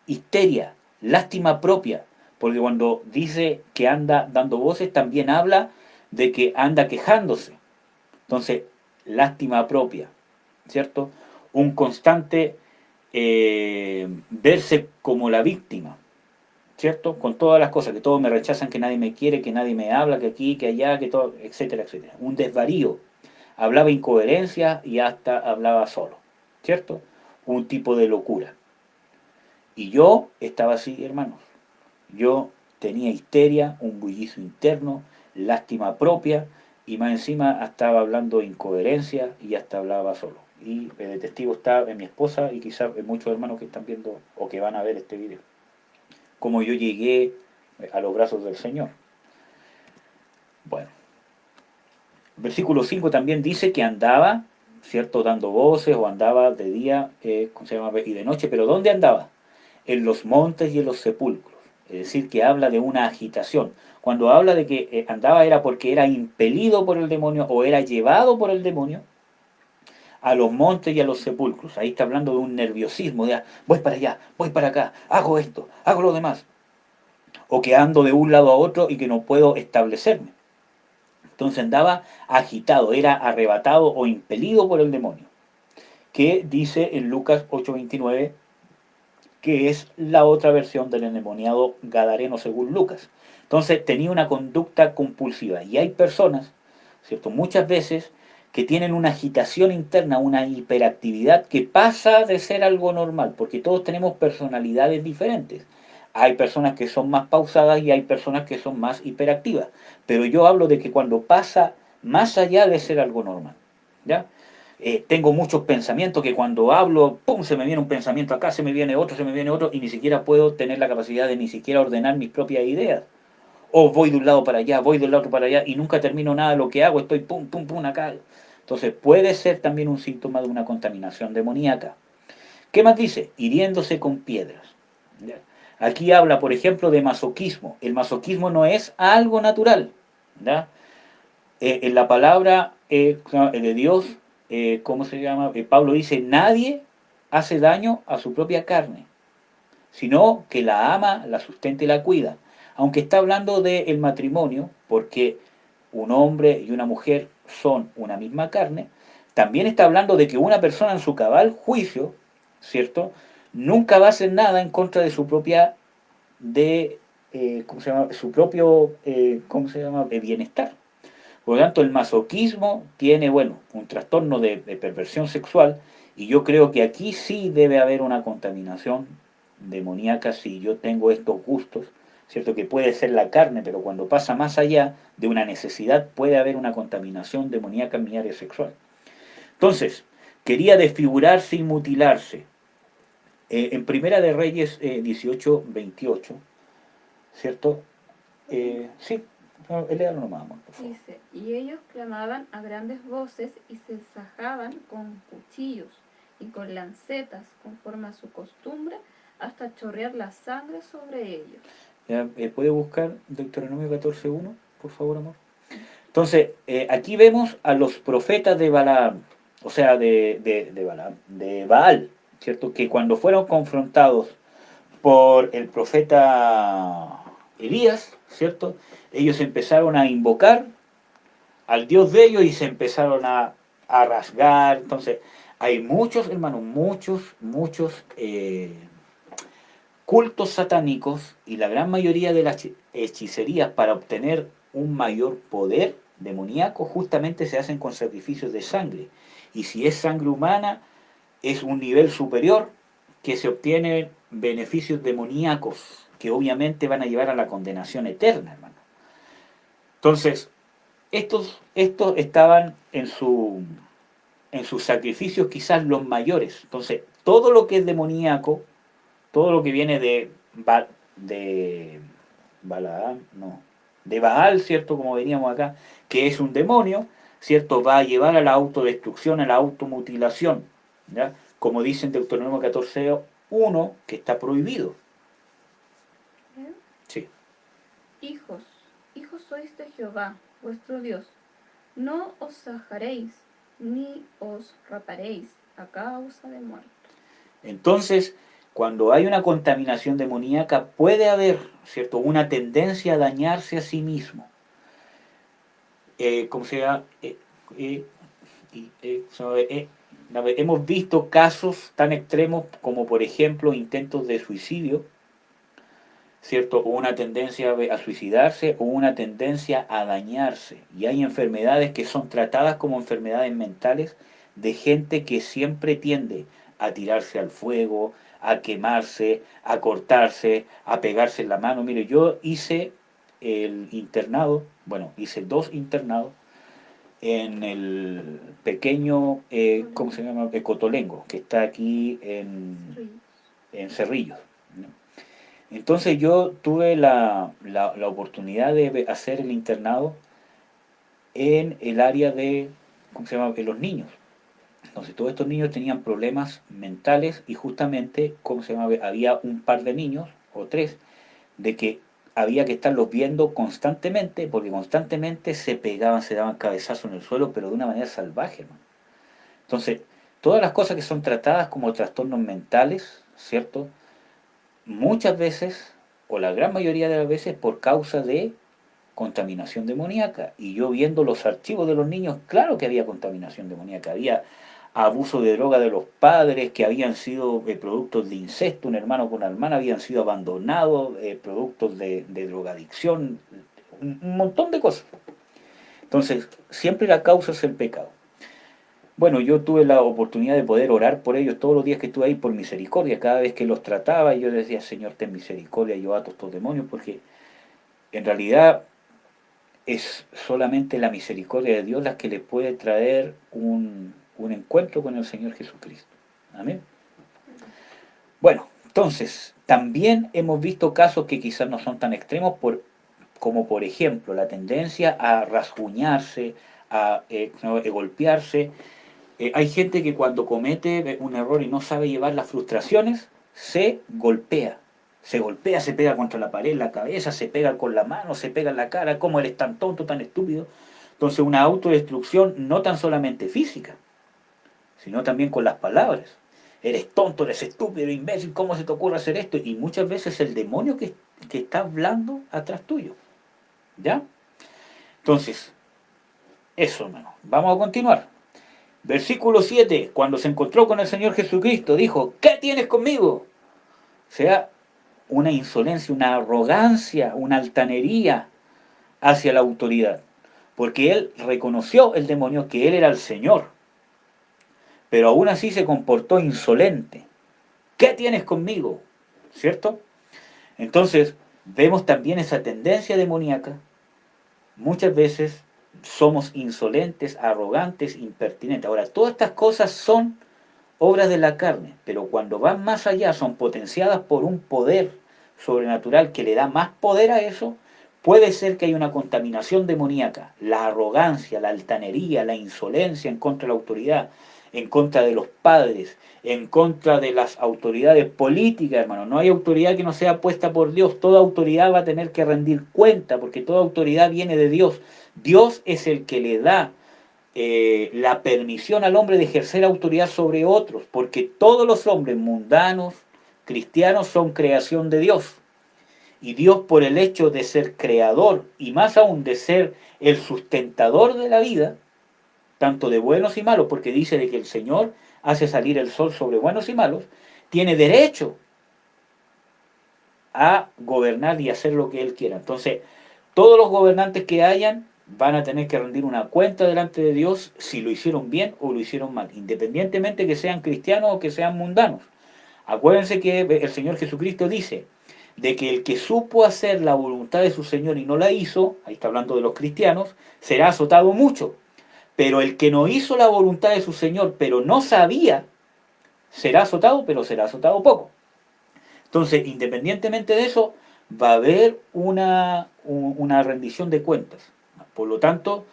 Histeria, lástima propia, porque cuando dice que anda dando voces, también habla de que anda quejándose. Entonces, lástima propia, ¿cierto? Un constante verse como la víctima, ¿cierto? Con todas las cosas, que todos me rechazan, que nadie me quiere, que nadie me habla, que aquí, que allá, que todo, etcétera, etcétera. Un desvarío. Hablaba incoherencia y hasta hablaba solo, ¿cierto? Un tipo de locura. Y yo estaba así, hermanos. Yo tenía histeria, un bullicio interno, lástima propia, y más encima estaba hablando incoherencia y hasta hablaba solo. Y el testigo está en mi esposa y quizás en muchos hermanos que están viendo o que van a ver este video. Como yo llegué a los brazos del Señor. Bueno, versículo 5 también dice que andaba, ¿cierto? Dando voces o andaba de día, ¿cómo se llama? Y de noche, pero ¿dónde andaba? En los montes y en los sepulcros. Es decir, que habla de una agitación. Cuando habla de que andaba era porque era impelido por el demonio o era llevado por el demonio a los montes y a los sepulcros. Ahí está hablando de un nerviosismo, de voy para allá, voy para acá, hago esto, hago lo demás. O que ando de un lado a otro y que no puedo establecerme. Entonces andaba agitado, era arrebatado o impelido por el demonio. Que dice en Lucas 8:29 que es la otra versión del endemoniado gadareno según Lucas. Entonces tenía una conducta compulsiva y hay personas, ¿cierto? Muchas veces que tienen una agitación interna, una hiperactividad que pasa de ser algo normal, porque todos tenemos personalidades diferentes. Hay personas que son más pausadas y hay personas que son más hiperactivas, pero yo hablo de que cuando pasa más allá de ser algo normal, ¿ya? Tengo muchos pensamientos que cuando hablo, ¡pum!, se me viene un pensamiento acá, se me viene otro, se me viene otro, y ni siquiera puedo tener la capacidad de ni siquiera ordenar mis propias ideas. O voy de un lado para allá, voy del otro para allá, y nunca termino nada de lo que hago, estoy pum, pum, pum acá. Entonces puede ser también un síntoma de una contaminación demoníaca. ¿Qué más dice? Hiriéndose con piedras. ¿Ya? Aquí habla, por ejemplo, de masoquismo. El masoquismo no es algo natural. ¿Ya? En la palabra de Dios, ¿cómo se llama? Pablo dice, nadie hace daño a su propia carne, sino que la ama, la sustenta y la cuida. Aunque está hablando del matrimonio, porque un hombre y una mujer son una misma carne, también está hablando de que una persona en su cabal juicio, ¿cierto? Nunca va a hacer nada en contra de su propia, ¿cómo se llama? Su propio, ¿cómo se llama? De bienestar. Por lo tanto, el masoquismo tiene, bueno, un trastorno de perversión sexual y yo creo que aquí sí debe haber una contaminación demoníaca si yo tengo estos gustos, ¿cierto? Que puede ser la carne, pero cuando pasa más allá de una necesidad puede haber una contaminación demoníaca en mi área sexual. Entonces, quería desfigurarse y mutilarse. En Primera de Reyes 18:28, ¿cierto? Sí, No, léalo nomás, amor, por favor. Dice, y ellos clamaban a grandes voces y se sajaban con cuchillos y con lancetas, conforme a su costumbre, hasta chorrear la sangre sobre ellos. ¿Ya? ¿Puede buscar Deuteronomio 14:1, por favor, amor? Entonces, aquí vemos a los profetas de Balaam, o sea, de Balaam, de Baal, ¿cierto? Que cuando fueron confrontados por el profeta Elías, ¿cierto? Ellos empezaron a invocar al Dios de ellos y se empezaron a rasgar. Entonces, hay muchos, hermanos, muchos cultos satánicos y la gran mayoría de las hechicerías para obtener un mayor poder demoníaco justamente se hacen con sacrificios de sangre. Y si es sangre humana, es un nivel superior que se obtienen beneficios demoníacos que obviamente van a llevar a la condenación eterna, hermano. Entonces, estos estaban en sus sacrificios quizás los mayores. Entonces, todo lo que es demoníaco, todo lo que viene de Balaam, no, de Baal, ¿cierto? Como veníamos acá, que es un demonio, ¿cierto? Va a llevar a la autodestrucción, a la automutilación, ¿ya? Como dice en Deuteronomio 14:1, que está prohibido. ¿Eh? Sí. Hijos, hijos sois de Jehová, vuestro Dios. No os sajaréis, ni os raparéis a causa de muerte. Entonces, cuando hay una contaminación demoníaca, puede haber, ¿cierto?, una tendencia a dañarse a sí mismo. ¿Cómo se llama? Hemos visto casos tan extremos como, por ejemplo, intentos de suicidio, ¿cierto? O una tendencia a suicidarse o una tendencia a dañarse. Y hay enfermedades que son tratadas como enfermedades mentales de gente que siempre tiende a tirarse al fuego, a quemarse, a cortarse, a pegarse en la mano. Mire, yo hice el internado, bueno, hice 2 internados en el pequeño, ¿cómo se llama? Cotolengo, que está aquí en Cerrillos, ¿no? Entonces yo tuve la oportunidad de hacer el internado en el área de, ¿cómo se llama?, de los niños. Entonces todos estos niños tenían problemas mentales y justamente, ¿cómo se llama?, había un par de niños, o 3, de que había que estarlos viendo constantemente, porque constantemente se pegaban, se daban cabezazos en el suelo, pero de una manera salvaje, ¿no? Entonces, todas las cosas que son tratadas como trastornos mentales, ¿cierto? Muchas veces, o la gran mayoría de las veces, por causa de contaminación demoníaca. Y yo viendo los archivos de los niños, claro que había contaminación demoníaca, había abuso de droga de los padres, que habían sido productos de incesto, un hermano con una hermana habían sido abandonados, productos de drogadicción, un montón de cosas. Entonces, siempre la causa es el pecado. Bueno, yo tuve la oportunidad de poder orar por ellos todos los días que estuve ahí por misericordia. Cada vez que los trataba, yo decía, Señor, ten misericordia, yo ato estos demonios, porque en realidad es solamente la misericordia de Dios la que le puede traer un encuentro con el Señor Jesucristo. Amén. Bueno, entonces, también hemos visto casos que quizás no son tan extremos, como por ejemplo la tendencia a rasguñarse, a golpearse. Hay gente que cuando comete un error y no sabe llevar las frustraciones, se golpea. Se golpea, se pega contra la pared, la cabeza, se pega con la mano, se pega en la cara. ¿Cómo eres tan tonto, tan estúpido? Entonces una autodestrucción no tan solamente física, sino también con las palabras. Eres tonto, eres estúpido, imbécil, ¿cómo se te ocurre hacer esto? Y muchas veces el demonio que está hablando atrás tuyo. ¿Ya? Entonces, eso, hermano. Vamos a continuar. Versículo 7, cuando se encontró con el Señor Jesucristo, dijo, ¿qué tienes conmigo? O sea, una insolencia, una arrogancia, una altanería hacia la autoridad. Porque él reconoció el demonio que él era el Señor, pero aún así se comportó insolente. ¿Qué tienes conmigo? ¿Cierto? Entonces, vemos también esa tendencia demoníaca. Muchas veces somos insolentes, arrogantes, impertinentes. Ahora, todas estas cosas son obras de la carne, pero cuando van más allá son potenciadas por un poder sobrenatural que le da más poder a eso, puede ser que haya una contaminación demoníaca, la arrogancia, la altanería, la insolencia en contra de la autoridad, en contra de los padres, en contra de las autoridades políticas, hermano. No hay autoridad que no sea puesta por Dios. Toda autoridad va a tener que rendir cuenta, porque toda autoridad viene de Dios. Dios es el que le da la permisión al hombre de ejercer autoridad sobre otros, porque todos los hombres mundanos, cristianos, son creación de Dios. Y Dios, por el hecho de ser creador y más aún de ser el sustentador de la vida, tanto de buenos y malos, porque dice de que el Señor hace salir el sol sobre buenos y malos, tiene derecho a gobernar y hacer lo que Él quiera. Entonces, todos los gobernantes que hayan van a tener que rendir una cuenta delante de Dios si lo hicieron bien o lo hicieron mal, independientemente que sean cristianos o que sean mundanos. Acuérdense que el Señor Jesucristo dice de que el que supo hacer la voluntad de su Señor y no la hizo, ahí está hablando de los cristianos, será azotado mucho. Pero el que no hizo la voluntad de su Señor, pero no sabía, será azotado, pero será azotado poco. Entonces, independientemente de eso, va a haber una rendición de cuentas. Por lo tanto,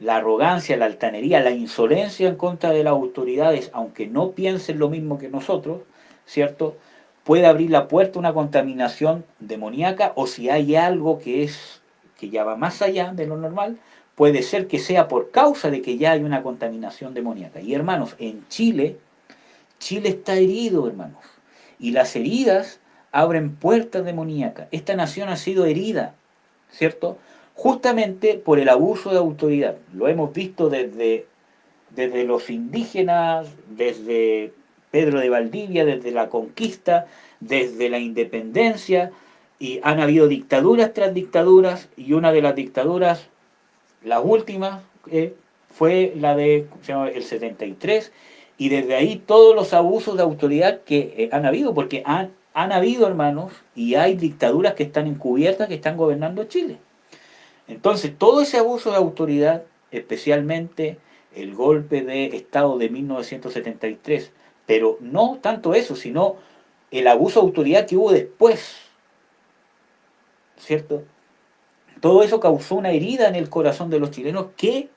la arrogancia, la altanería, la insolencia en contra de las autoridades, aunque no piensen lo mismo que nosotros, ¿cierto? Puede abrir la puerta a una contaminación demoníaca, o si hay algo que ya va más allá de lo normal, puede ser que sea por causa de que ya hay una contaminación demoníaca. Y hermanos, en Chile, Chile está herido, hermanos, y las heridas abren puertas demoníacas. Esta nación ha sido herida, ¿cierto? Justamente por el abuso de autoridad. Lo hemos visto desde los indígenas, desde Pedro de Valdivia, desde la conquista, desde la independencia, y han habido dictaduras tras dictaduras, y una de las dictaduras, la última, fue la de ¿cómo se llama? El 73, y desde ahí todos los abusos de autoridad que han habido, porque han habido, hermanos, y hay dictaduras que están encubiertas, que están gobernando Chile. Entonces, todo ese abuso de autoridad, especialmente el golpe de Estado de 1973, pero no tanto eso, sino el abuso de autoridad que hubo después, ¿cierto? Todo eso causó una herida en el corazón de los chilenos que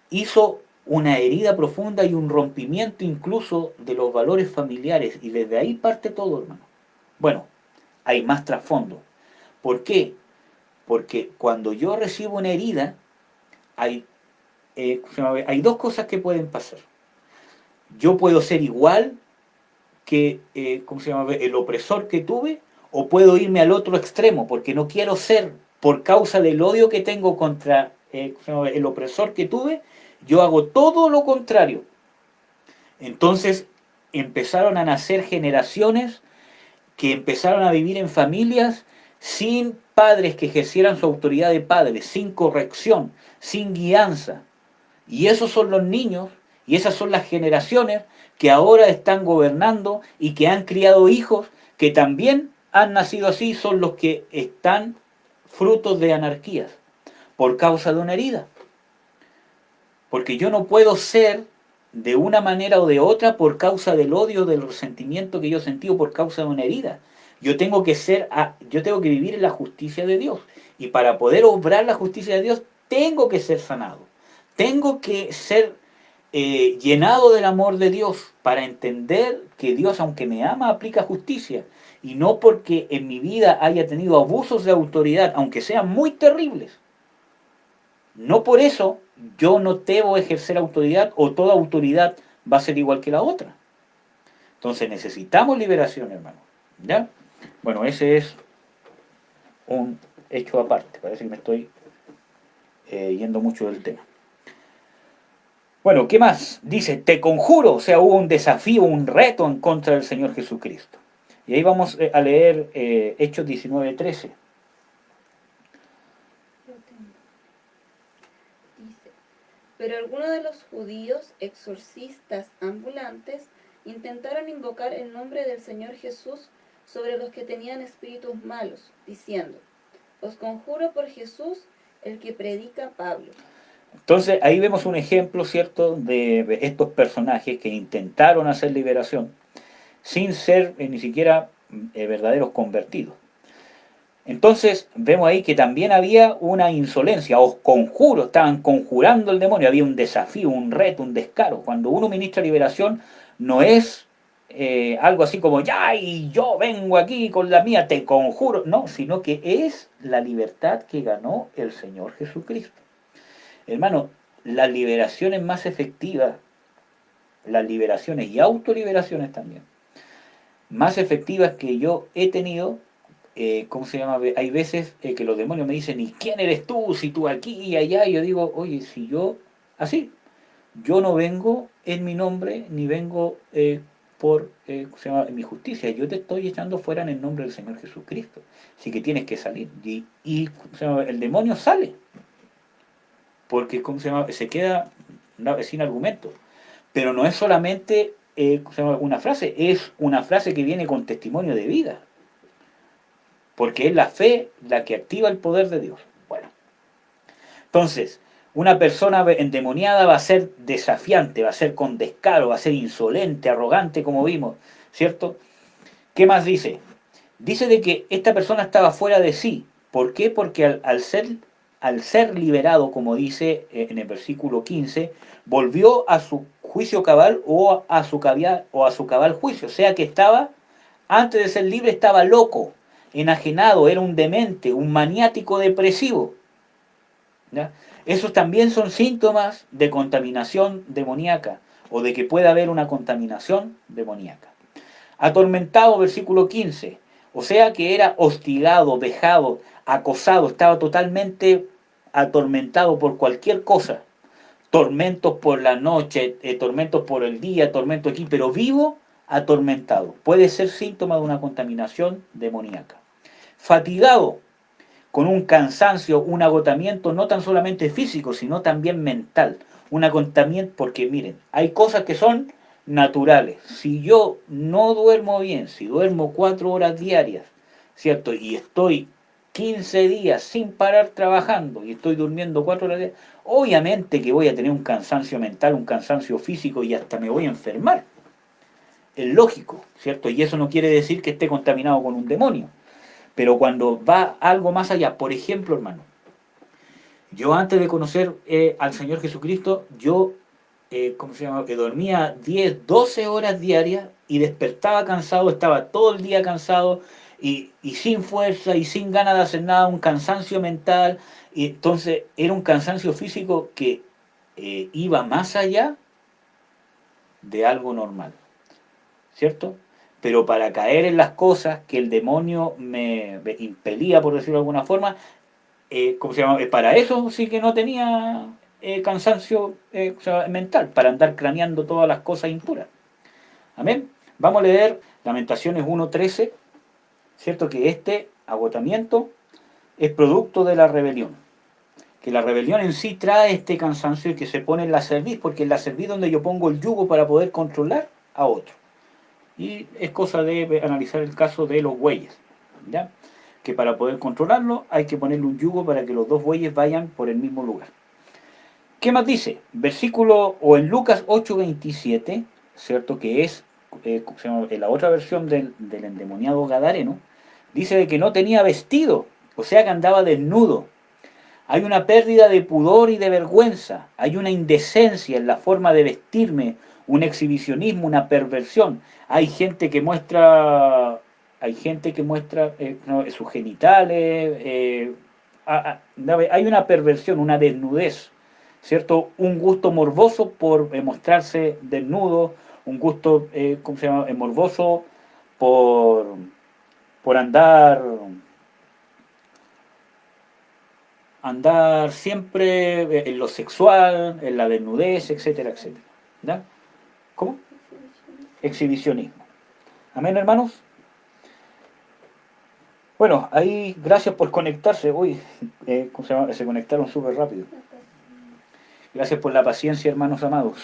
hizo una herida profunda y un rompimiento incluso de los valores familiares, y desde ahí parte todo, hermano. Bueno, hay más trasfondo. ¿Por qué? Porque cuando yo recibo una herida, hay, hay dos cosas que pueden pasar. Yo puedo ser igual que el opresor que tuve, o puedo irme al otro extremo, porque no quiero ser, por causa del odio que tengo contra el opresor que tuve, yo hago todo lo contrario. Entonces empezaron a nacer generaciones que empezaron a vivir en familias sin padres que ejercieran su autoridad de padres, sin corrección, sin guianza. Y esos son los niños y esas son las generaciones que ahora están gobernando y que han criado hijos que también han nacido así, son los que están frutos de anarquías por causa de una herida. Porque yo no puedo ser de una manera o de otra por causa del odio, del resentimiento que yo he sentido por causa de una herida. Yo tengo que vivir en la justicia de Dios. Y para poder obrar la justicia de Dios, tengo que ser sanado. Tengo que ser llenado del amor de Dios para entender que Dios, aunque me ama, aplica justicia. Y no porque en mi vida haya tenido abusos de autoridad, aunque sean muy terribles. No por eso yo no debo ejercer autoridad, o toda autoridad va a ser igual que la otra. Entonces necesitamos liberación, hermano. ¿Ya? Bueno, ese es un hecho aparte. Parece que me estoy yendo mucho del tema. Bueno, ¿qué más? Dice, te conjuro, o sea, hubo un desafío, un reto en contra del Señor Jesucristo. Y ahí vamos a leer Hechos 19:13. Dice, pero algunos de los judíos, exorcistas ambulantes, intentaron invocar el nombre del Señor Jesús sobre los que tenían espíritus malos, diciendo, os conjuro por Jesús, el que predica Pablo. Entonces ahí vemos un ejemplo, ¿cierto?, de estos personajes que intentaron hacer liberación sin ser ni siquiera verdaderos convertidos. Entonces vemos ahí que también había una insolencia o conjuro, estaban conjurando el demonio, había un desafío, un reto, un descaro. Cuando uno ministra liberación no es algo así como ya y yo vengo aquí con la mía, te conjuro, no, sino que es la libertad que ganó el Señor Jesucristo. Hermano, las liberaciones más efectivas, las liberaciones y autoliberaciones también, más efectivas que yo he tenido, ¿cómo se llama? Hay veces que los demonios me dicen, ¿y quién eres tú? Si tú aquí y allá, y yo digo, oye, si yo, así, yo no vengo en mi nombre, ni vengo por ¿cómo se llama? En mi justicia, yo te estoy echando fuera en el nombre del Señor Jesucristo. Así que tienes que salir. Y ¿cómo se llama? El demonio sale, porque ¿cómo se llama? Se queda sin argumento. Pero no es solamente ¿cómo se llama? Una frase, es una frase que viene con testimonio de vida. Porque es la fe la que activa el poder de Dios. Bueno, entonces, una persona endemoniada va a ser desafiante, va a ser con descaro, va a ser insolente, arrogante, como vimos, ¿cierto? ¿Qué más dice? Dice de que esta persona estaba fuera de sí. ¿Por qué? Porque al ser liberado, como dice en el versículo 15, volvió a su juicio cabal o a su cabal juicio. O sea que estaba, antes de ser libre, estaba loco, enajenado, era un demente, un maniático depresivo. ¿Ya? Esos también son síntomas de contaminación demoníaca o de que pueda haber una contaminación demoníaca. Atormentado, versículo 15. O sea que era hostigado, vejado, acosado, estaba totalmente atormentado por cualquier cosa. Tormentos por la noche, tormentos por el día, tormentos aquí, pero vivo, atormentado. Puede ser síntoma de una contaminación demoníaca. Fatigado, con un cansancio, un agotamiento no tan solamente físico, sino también mental. Un agotamiento, porque miren, hay cosas que son naturales. Si yo no duermo bien, si duermo 4 horas diarias, ¿cierto? Y estoy 15 días sin parar trabajando y estoy durmiendo 4 horas diarias, obviamente que voy a tener un cansancio mental, un cansancio físico y hasta me voy a enfermar. Es lógico, ¿cierto? Y eso no quiere decir que esté contaminado con un demonio. Pero cuando va algo más allá, por ejemplo, hermano, yo antes de conocer al Señor Jesucristo, yo, ¿cómo se llama? Que dormía 10, 12 horas diarias y despertaba cansado, estaba todo el día cansado y sin fuerza y sin ganas de hacer nada, un cansancio mental. Y entonces era un cansancio físico que iba más allá de algo normal, ¿cierto? Pero para caer en las cosas que el demonio me impelía, por decirlo de alguna forma, ¿cómo se llama? Para eso sí que no tenía cansancio o sea, mental, para andar craneando todas las cosas impuras. Amén. Vamos a leer Lamentaciones 1:13, ¿cierto? Que este agotamiento es producto de la rebelión. Que la rebelión en sí trae este cansancio y que se pone en la cerviz, porque en la cerviz donde yo pongo el yugo para poder controlar a otro. Y es cosa de analizar el caso de los bueyes, ¿ya? Que para poder controlarlo hay que ponerle un yugo para que los dos bueyes vayan por el mismo lugar. ¿Qué más dice? Versículo, o en Lucas 8:27, ¿cierto? Que es la otra versión del endemoniado Gadareno, dice de que no tenía vestido, o sea que andaba desnudo. Hay una pérdida de pudor y de vergüenza, hay una indecencia en la forma de vestirme, un exhibicionismo, una perversión. Hay gente que muestra no, sus genitales, hay una perversión, una desnudez, ¿cierto? Un gusto morboso por mostrarse desnudo, un gusto, ¿cómo se llama? Morboso por, por andar siempre en lo sexual, en la desnudez, etcétera, etcétera. ¿Ya? ¿Cómo? Exhibicionismo. Amén, hermanos. Bueno, ahí gracias por conectarse. Uy, ¿cómo se llama? Se conectaron súper rápido. Gracias por la paciencia, hermanos amados.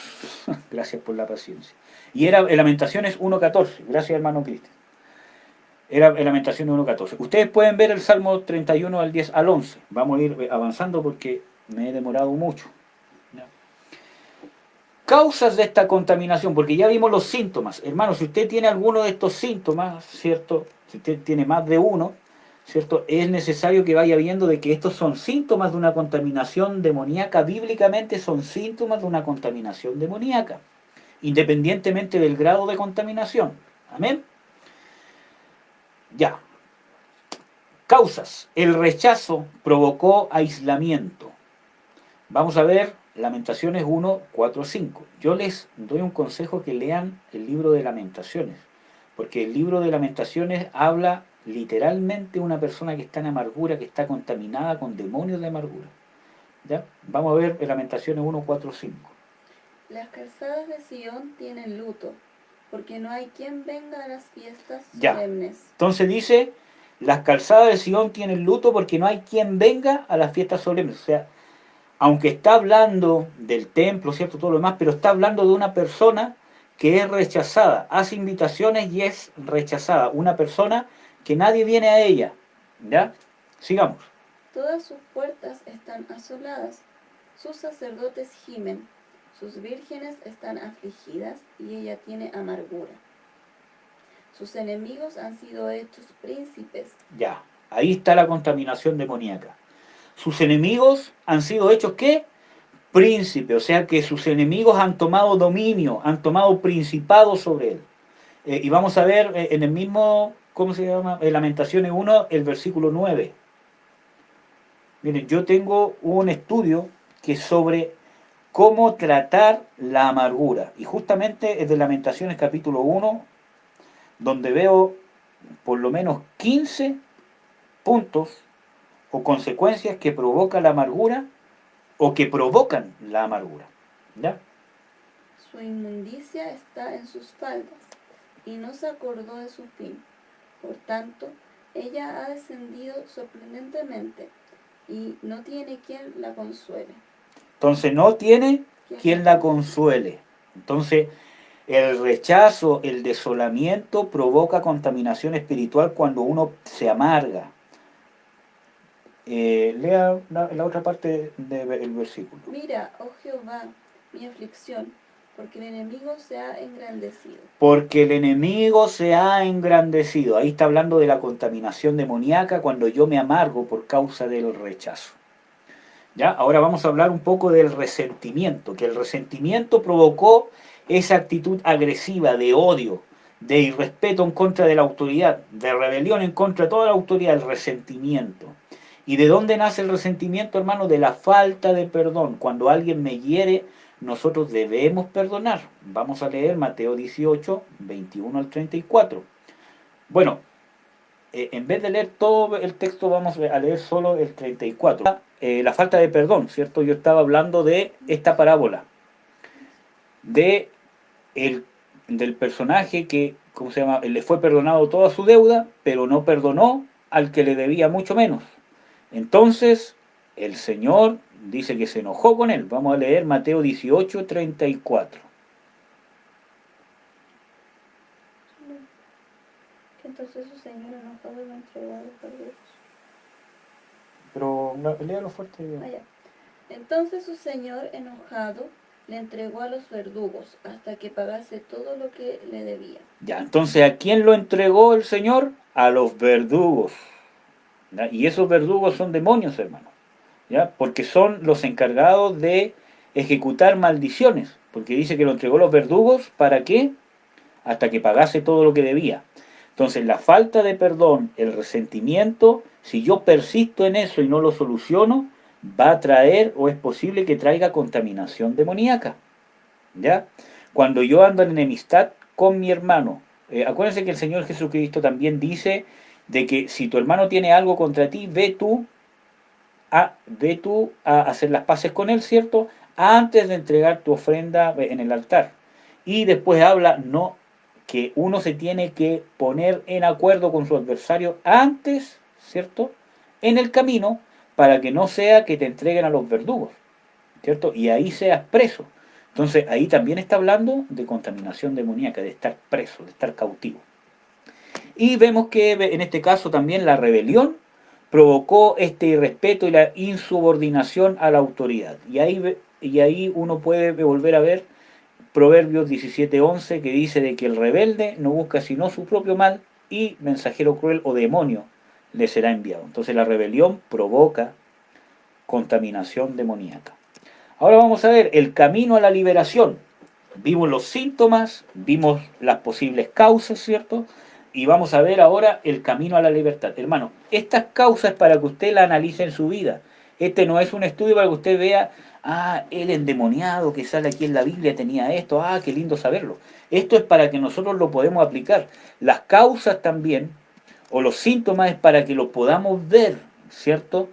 Gracias por la paciencia. Y era en Lamentaciones 1:14. Gracias, hermano Cristian. Era en Lamentaciones 1:14. Ustedes pueden ver el Salmo 31 al 10 al 11. Vamos a ir avanzando porque me he demorado mucho. Causas de esta contaminación, porque ya vimos los síntomas. Hermano, si usted tiene alguno de estos síntomas, ¿cierto? Si usted tiene más de uno, ¿cierto? Es necesario que vaya viendo de que estos son síntomas de una contaminación demoníaca, bíblicamente son síntomas de una contaminación demoníaca, independientemente del grado de contaminación. Amén. Ya. Causas. El rechazo provocó aislamiento. Vamos a ver Lamentaciones 1, 4, 5. Yo les doy un consejo que lean el libro de Lamentaciones, porque el libro de Lamentaciones habla literalmente de una persona que está en amargura, que está contaminada con demonios de amargura. ¿Ya? Vamos a ver Lamentaciones 1, 4, 5. Las calzadas de Sion tienen luto, porque no hay quien venga a las fiestas Ya. solemnes. Entonces dice, las calzadas de Sion tienen luto porque no hay quien venga a las fiestas solemnes. O sea, aunque está hablando del templo, ¿cierto? Todo lo demás, pero está hablando de una persona que es rechazada, hace invitaciones y es rechazada. Una persona que nadie viene a ella. ¿Ya? Sigamos. Todas sus puertas están asoladas, sus sacerdotes gimen, sus vírgenes están afligidas y ella tiene amargura. Sus enemigos han sido hechos príncipes. Ya. Ahí está la contaminación demoníaca. Sus enemigos han sido hechos ¿qué? Príncipe, o sea que sus enemigos han tomado dominio, han tomado principado sobre él. Y vamos a ver en el mismo, ¿cómo se llama? En Lamentaciones 1, el versículo 9. Miren, yo tengo un estudio que es sobre cómo tratar la amargura. Y justamente es de Lamentaciones capítulo 1, donde veo por lo menos 15 puntos o consecuencias que provoca la amargura o que provocan la amargura. ¿Ya? Su inmundicia está en sus faldas, y no se acordó de su fin. Por tanto, ella ha descendido sorprendentemente, y no tiene quien la consuele. Entonces no tiene quien la consuele. Entonces el rechazo, el desolamiento provoca contaminación espiritual cuando uno se amarga. Lea la otra parte del versículo. Mira, oh Jehová, mi aflicción, porque el enemigo se ha engrandecido. Porque el enemigo se ha engrandecido. Ahí está hablando de la contaminación demoníaca cuando yo me amargo por causa del rechazo. ¿Ya? Ahora vamos a hablar un poco del resentimiento, que el resentimiento provocó esa actitud agresiva de odio, de irrespeto en contra de la autoridad, de rebelión en contra de toda la autoridad, el resentimiento. ¿Y de dónde nace el resentimiento, hermano? De la falta de perdón. Cuando alguien me hiere, nosotros debemos perdonar. Vamos a leer Mateo 18, 21 al 34. Bueno, en vez de leer todo el texto, vamos a leer solo el 34. La falta de perdón, ¿cierto? Yo estaba hablando de esta parábola, de del personaje que, ¿cómo se llama? Le fue perdonado toda su deuda, pero no perdonó al que le debía mucho menos. Entonces, el Señor dice que se enojó con él. Vamos a leer Mateo 18, 34. Entonces su señor enojado lo entregó a los verdugos. Pero léalo fuerte. Entonces su señor enojado le entregó a los verdugos hasta que pagase todo lo que le debía. Ya, entonces ¿a quién lo entregó el Señor? A los verdugos. ¿Ya? Y esos verdugos son demonios, hermano. ¿Ya? Porque son los encargados de ejecutar maldiciones. Porque dice que lo entregó a los verdugos, ¿para qué? Hasta que pagase todo lo que debía. Entonces la falta de perdón, el resentimiento, si yo persisto en eso y no lo soluciono, va a traer o es posible que traiga contaminación demoníaca. ¿Ya? Cuando yo ando en enemistad con mi hermano, acuérdense que el Señor Jesucristo también dice de que si tu hermano tiene algo contra ti, ve tú a hacer las paces con él, ¿cierto? Antes de entregar tu ofrenda en el altar. Y después habla, no, que uno se tiene que poner en acuerdo con su adversario antes, ¿cierto? En el camino, para que no sea que te entreguen a los verdugos, ¿cierto? Y ahí seas preso. Entonces ahí también está hablando de contaminación demoníaca, de estar preso, de estar cautivo. Y vemos que en este caso también la rebelión provocó este irrespeto y la insubordinación a la autoridad. Y ahí uno puede volver a ver Proverbios 17:11 que dice de que el rebelde no busca sino su propio mal y mensajero cruel o demonio le será enviado. Entonces la rebelión provoca contaminación demoníaca. Ahora vamos a ver el camino a la liberación. Vimos los síntomas, vimos las posibles causas, ¿cierto? Y vamos a ver ahora el camino a la libertad. Hermano, estas causas para que usted las analice en su vida. Este no es un estudio para que usted vea, el endemoniado que sale aquí en la Biblia tenía esto, qué lindo saberlo. Esto es para que nosotros lo podamos aplicar. Las causas también, o los síntomas, es para que lo podamos ver, ¿cierto?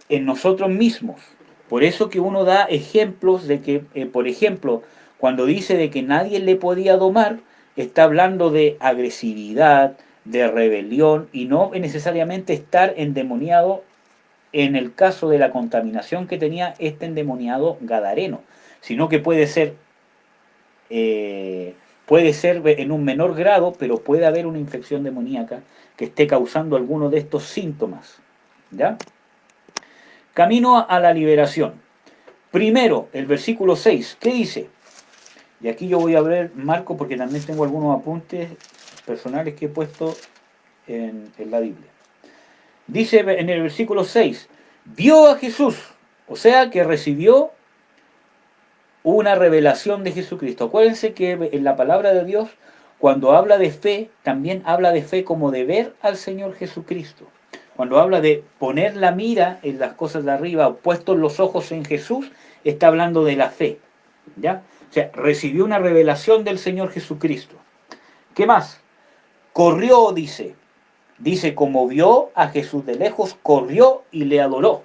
En nosotros mismos. Por eso que uno da ejemplos de que, por ejemplo, cuando dice de que nadie le podía domar, está hablando de agresividad, de rebelión, y no necesariamente estar endemoniado en el caso de la contaminación que tenía este endemoniado gadareno, sino que puede ser en un menor grado, pero puede haber una infección demoníaca que esté causando alguno de estos síntomas. ¿Ya? Camino a la liberación. Primero, el versículo 6, ¿qué dice? Y aquí yo voy a ver Marco porque también tengo algunos apuntes personales que he puesto en la Biblia. Dice en el versículo 6, vio a Jesús, o sea que recibió una revelación de Jesucristo. Acuérdense que en la palabra de Dios, cuando habla de fe, también habla de fe como de ver al Señor Jesucristo. Cuando habla de poner la mira en las cosas de arriba, o puestos los ojos en Jesús, está hablando de la fe. ¿Ya? O sea, recibió una revelación del Señor Jesucristo. ¿Qué más? Corrió, dice. Dice, como vio a Jesús de lejos, corrió y le adoró.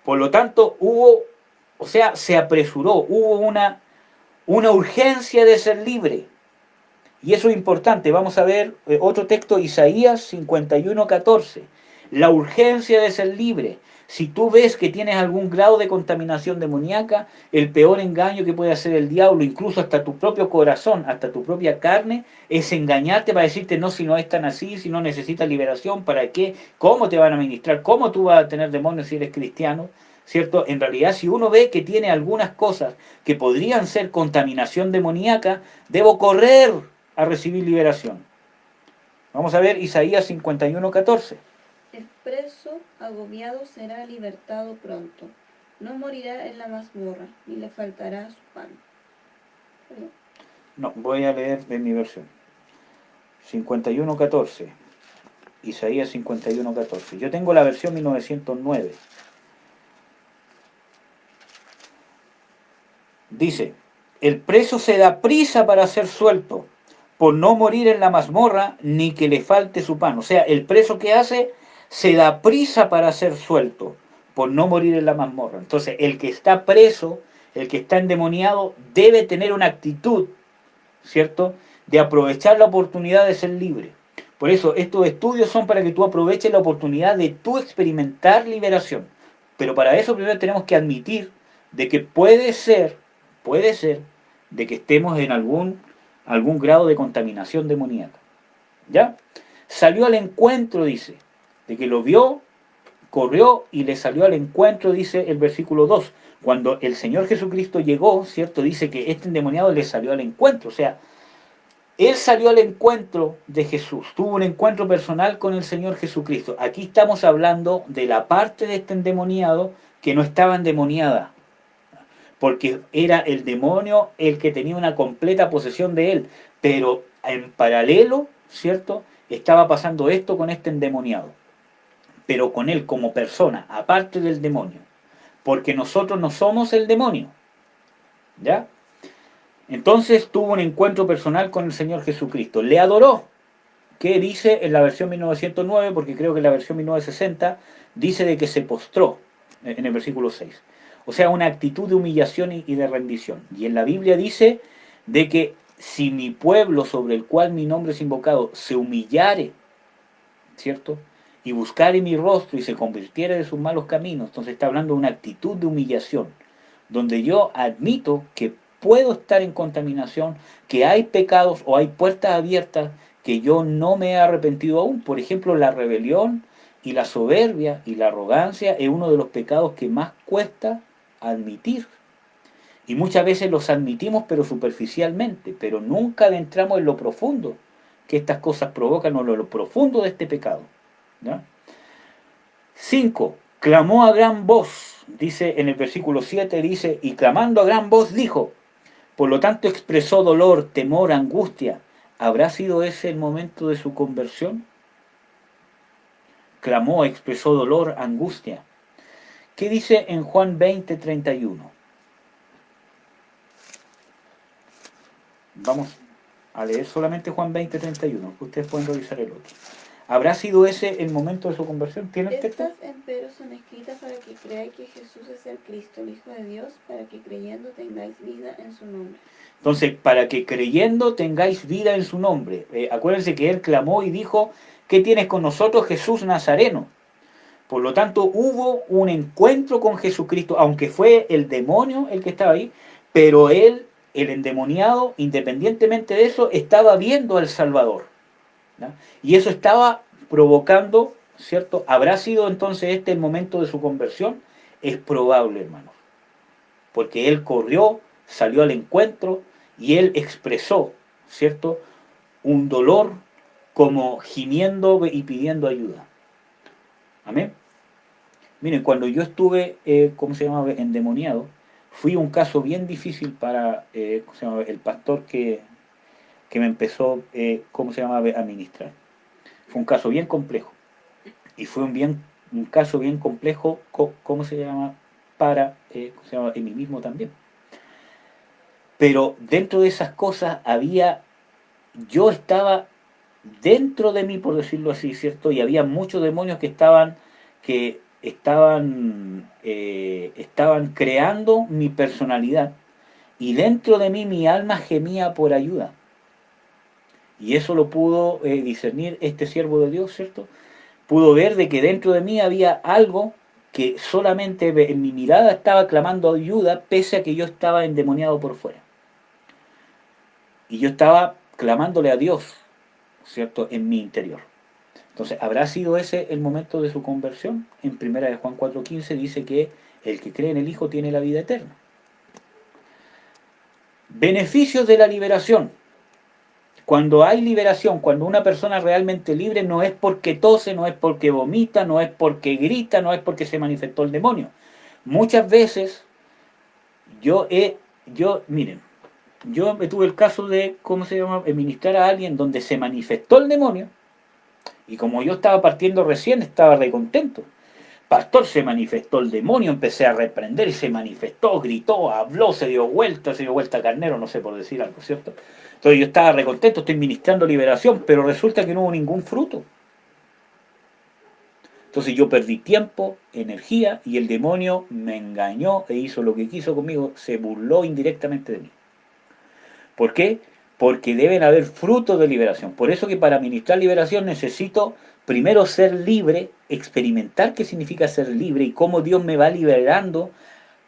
Por lo tanto, se apresuró, hubo una urgencia de ser libre. Y eso es importante. Vamos a ver otro texto, Isaías 51:14. La urgencia de ser libre. Si tú ves que tienes algún grado de contaminación demoníaca, el peor engaño que puede hacer el diablo, incluso hasta tu propio corazón, hasta tu propia carne, es engañarte para decirte, no, si no es tan así, si no necesitas liberación, ¿para qué? ¿Cómo te van a ministrar? ¿Cómo tú vas a tener demonios si eres cristiano? ¿Cierto? En realidad, si uno ve que tiene algunas cosas que podrían ser contaminación demoníaca, debo correr a recibir liberación. Vamos a ver Isaías 51:14. El preso agobiado será libertado pronto. No morirá en la mazmorra, ni le faltará su pan. Perdón. No, voy a leer de mi versión. 51:14. Isaías 51:14. Yo tengo la versión 1909. Dice, el preso se da prisa para ser suelto, por no morir en la mazmorra, ni que le falte su pan. O sea, el preso que hace, se da prisa para ser suelto, por no morir en la mazmorra. Entonces, el que está preso, el que está endemoniado, debe tener una actitud, ¿cierto?, de aprovechar la oportunidad de ser libre. Por eso, estos estudios son para que tú aproveches la oportunidad de tú experimentar liberación. Pero para eso primero tenemos que admitir de que puede ser de que estemos en algún grado de contaminación demoníaca. ¿Ya? Salió al encuentro, dice, de que lo vio, corrió y le salió al encuentro, dice el versículo 2. Cuando el Señor Jesucristo llegó, ¿cierto? Dice que este endemoniado le salió al encuentro. O sea, él salió al encuentro de Jesús, tuvo un encuentro personal con el Señor Jesucristo. Aquí estamos hablando de la parte de este endemoniado que no estaba endemoniada, porque era el demonio el que tenía una completa posesión de él, pero en paralelo, ¿cierto?, estaba pasando esto con este endemoniado, pero con él como persona, aparte del demonio, porque nosotros no somos el demonio, ¿ya? Entonces tuvo un encuentro personal con el Señor Jesucristo, le adoró. ¿Qué dice en la versión 1909? Porque creo que en la versión 1960 dice de que se postró en el versículo 6. O sea, una actitud de humillación y de rendición. Y en la Biblia dice de que si mi pueblo sobre el cual mi nombre es invocado se humillare, ¿cierto?, y buscare mi rostro y se convirtiere de sus malos caminos, entonces está hablando de una actitud de humillación, donde yo admito que puedo estar en contaminación, que hay pecados o hay puertas abiertas que yo no me he arrepentido aún. Por ejemplo, la rebelión y la soberbia y la arrogancia es uno de los pecados que más cuesta admitir. Y muchas veces los admitimos pero superficialmente, pero nunca adentramos en lo profundo que estas cosas provocan o lo profundo de este pecado. ¿Ya? 5. Clamó a gran voz, dice en el versículo 7, dice, y clamando a gran voz dijo, por lo tanto expresó dolor, temor, angustia. ¿Habrá sido ese el momento de su conversión? Clamó, expresó dolor, angustia. ¿Qué dice en Juan 20:31? Vamos a leer solamente Juan 20:31, que ustedes pueden revisar el otro. ¿Habrá sido ese el momento de su conversión? ¿Tiene el texto? Estas empero son escritas para que creáis que Jesús es el Cristo, el Hijo de Dios, para que creyendo tengáis vida en su nombre. Entonces, para que creyendo tengáis vida en su nombre. Acuérdense que él clamó y dijo, ¿qué tienes con nosotros, Jesús Nazareno? Por lo tanto, hubo un encuentro con Jesucristo, aunque fue el demonio el que estaba ahí, pero él, el endemoniado, independientemente de eso, estaba viendo al Salvador, ¿ya? Y eso estaba provocando, ¿cierto? ¿Habrá sido entonces este el momento de su conversión? Es probable, hermanos, porque él corrió, salió al encuentro y él expresó, ¿cierto? Un dolor como gimiendo y pidiendo ayuda. Amén. Miren, cuando yo estuve, ¿cómo se llama?, endemoniado, fui un caso bien difícil para, ¿cómo se llama?, el pastor que me empezó, ¿cómo se llama?, a ministrar. Fue un caso bien complejo. Y fue un caso bien complejo, ¿cómo se llama?, para, ¿cómo se llama?, en mí mismo también. Pero dentro de esas cosas yo estaba dentro de mí, por decirlo así, ¿cierto? Y había muchos demonios que estaban creando mi personalidad. Y dentro de mí mi alma gemía por ayuda. Y eso lo pudo discernir este siervo de Dios, ¿cierto? Pudo ver de que dentro de mí había algo que solamente en mi mirada estaba clamando ayuda, pese a que yo estaba endemoniado por fuera. Y yo estaba clamándole a Dios, ¿cierto?, en mi interior. Entonces, ¿habrá sido ese el momento de su conversión? En 1 Juan 4:15 dice que el que cree en el Hijo tiene la vida eterna. Beneficios de la liberación. Cuando hay liberación, cuando una persona realmente libre, no es porque tose, no es porque vomita, no es porque grita, no es porque se manifestó el demonio. Muchas veces miren, yo me tuve el caso de, ¿cómo se llama?, ministrar a alguien donde se manifestó el demonio, y como yo estaba partiendo recién, estaba recontento. Pastor, se manifestó el demonio, empecé a reprender y se manifestó, gritó, habló, se dio vuelta carnero, no sé, por decir algo, ¿cierto? Entonces yo estaba recontento, estoy ministrando liberación, pero resulta que no hubo ningún fruto. Entonces yo perdí tiempo, energía, y el demonio me engañó e hizo lo que quiso conmigo, se burló indirectamente de mí. ¿Por qué? Porque deben haber frutos de liberación. Por eso que para ministrar liberación necesito primero ser libre, experimentar qué significa ser libre y cómo Dios me va liberando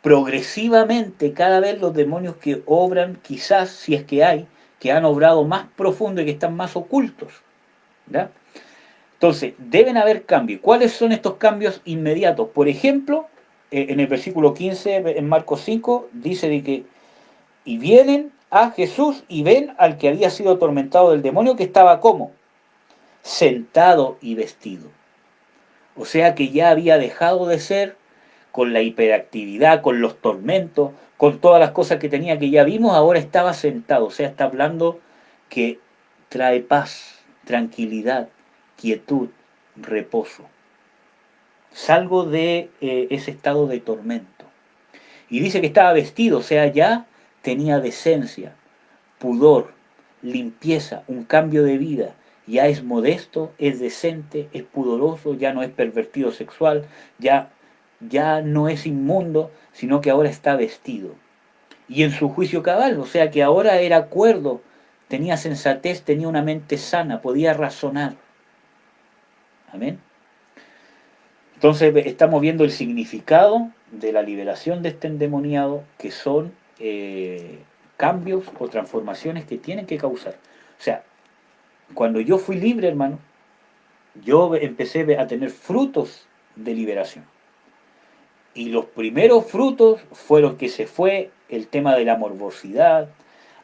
progresivamente cada vez los demonios que obran, quizás, si es que hay, que han obrado más profundo y que están más ocultos. ¿Ya? Entonces, deben haber cambios. ¿Cuáles son estos cambios inmediatos? Por ejemplo, en el versículo 15, en Marcos 5, dice de que y vienen a Jesús y ven al que había sido atormentado del demonio, que estaba como sentado y vestido. O sea que ya había dejado de ser, con la hiperactividad, con los tormentos, con todas las cosas que tenía que ya vimos, ahora estaba sentado. O sea, está hablando que trae paz, tranquilidad, quietud, reposo. Salgo de ese estado de tormento. Y dice que estaba vestido, o sea, ya tenía decencia, pudor, limpieza, un cambio de vida. Ya es modesto, es decente, es pudoroso, ya no es pervertido sexual, ya no es inmundo, sino que ahora está vestido. Y en su juicio cabal, o sea que ahora era cuerdo, tenía sensatez, tenía una mente sana, podía razonar. Amén. Entonces estamos viendo el significado de la liberación de este endemoniado, que son cambios o transformaciones que tienen que causar. O sea, cuando yo fui libre, hermano, yo empecé a tener frutos de liberación. Y los primeros frutos fueron que se fue el tema de la morbosidad,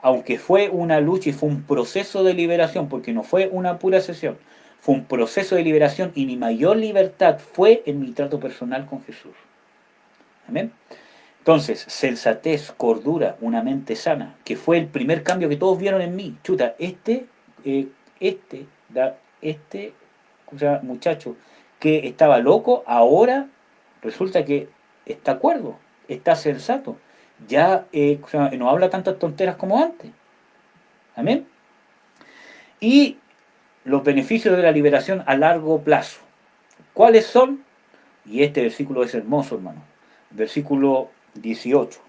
aunque fue una lucha y fue un proceso de liberación, porque no fue una pura sesión, Fue un proceso de liberación y mi mayor libertad fue en mi trato personal con Jesús. Amén. Entonces, sensatez, cordura, una mente sana, que fue el primer cambio que todos vieron en mí. Chuta, eh, este, este o sea, muchacho que estaba loco, ahora resulta que está cuerdo, está sensato. Ya o sea, no habla tantas tonteras como antes. Amén. Y los beneficios de la liberación a largo plazo. ¿Cuáles son? Y este versículo es hermoso, hermano. Versículo 18.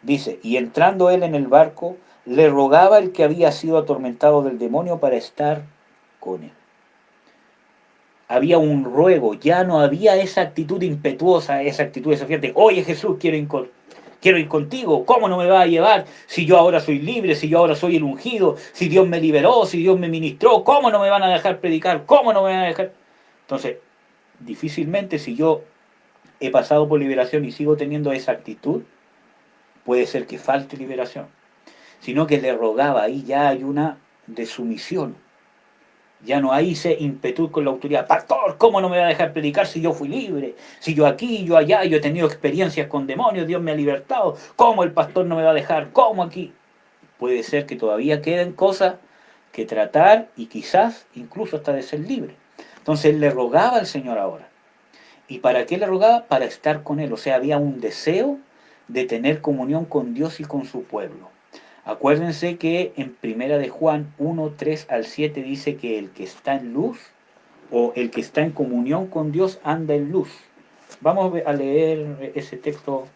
Dice, y entrando él en el barco, le rogaba el que había sido atormentado del demonio para estar con él. Había un ruego, ya no había esa actitud impetuosa, esa actitud desafiante. Oye Jesús, quiero ir contigo, ¿cómo no me va a llevar? Si yo ahora soy libre, si yo ahora soy el ungido, si Dios me liberó, si Dios me ministró, ¿cómo no me van a dejar predicar? ¿Cómo no me van a dejar? Entonces, difícilmente si yo he pasado por liberación y sigo teniendo esa actitud, puede ser que falte liberación. Sino que le rogaba, ahí ya hay una de sumisión. Ya no hay ese ímpetu con la autoridad. Pastor, ¿cómo no me va a dejar predicar si yo fui libre? Si yo aquí, yo allá, yo he tenido experiencias con demonios, Dios me ha libertado. ¿Cómo el pastor no me va a dejar? ¿Cómo aquí? Puede ser que todavía queden cosas que tratar y quizás incluso hasta de ser libre. Entonces él le rogaba al Señor ahora. ¿Y para qué le rogaba? Para estar con él. O sea, había un deseo de tener comunión con Dios y con su pueblo. Acuérdense que en Primera de Juan 1, 3 al 7 dice que el que está en luz o el que está en comunión con Dios anda en luz. Vamos a leer ese texto,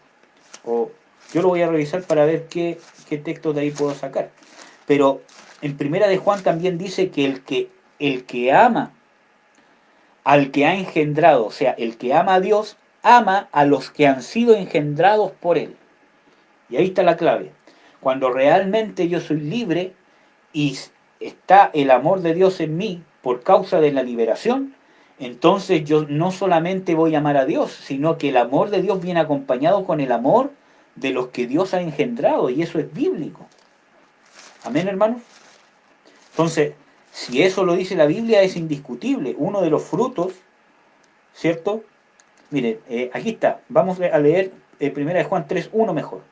o yo lo voy a revisar para ver qué texto de ahí puedo sacar. Pero en Primera de Juan también dice que el que ama al que ha engendrado, o sea, el que ama a Dios, ama a los que han sido engendrados por él. Y ahí está la clave. Cuando realmente yo soy libre y está el amor de Dios en mí por causa de la liberación, entonces yo no solamente voy a amar a Dios, sino que el amor de Dios viene acompañado con el amor de los que Dios ha engendrado, y eso es bíblico. Amén, hermanos. Entonces, si eso lo dice la Biblia, es indiscutible. Uno de los frutos, ¿cierto? Mire, aquí está. Vamos a leer 1 de Juan 3:1 mejor.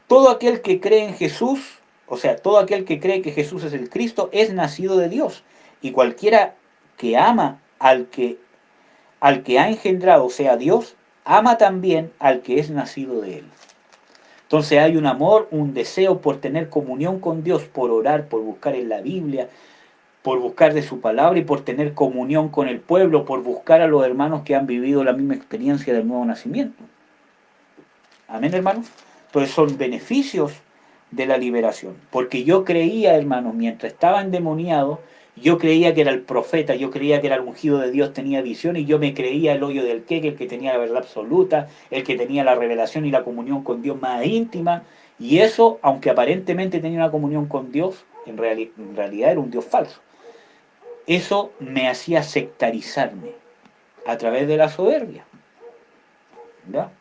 Todo aquel que cree en Jesús, o sea, todo aquel que cree que Jesús es el Cristo, es nacido de Dios. Y cualquiera que ama al que ha engendrado, o sea, Dios, ama también al que es nacido de él. Entonces hay un amor, un deseo por tener comunión con Dios, por orar, por buscar en la Biblia, por buscar de su palabra y por tener comunión con el pueblo, por buscar a los hermanos que han vivido la misma experiencia del nuevo nacimiento. Amén, hermanos. Entonces son beneficios de la liberación. Porque yo creía, hermanos, mientras estaba endemoniado, yo creía que era el profeta, yo creía que era el ungido de Dios, tenía visión, y yo me creía el hoyo del queque, el que tenía la verdad absoluta, el que tenía la revelación y la comunión con Dios más íntima. Y eso, aunque aparentemente tenía una comunión con Dios, en realidad era un Dios falso. Eso me hacía sectarizarme a través de la soberbia. ¿Ya?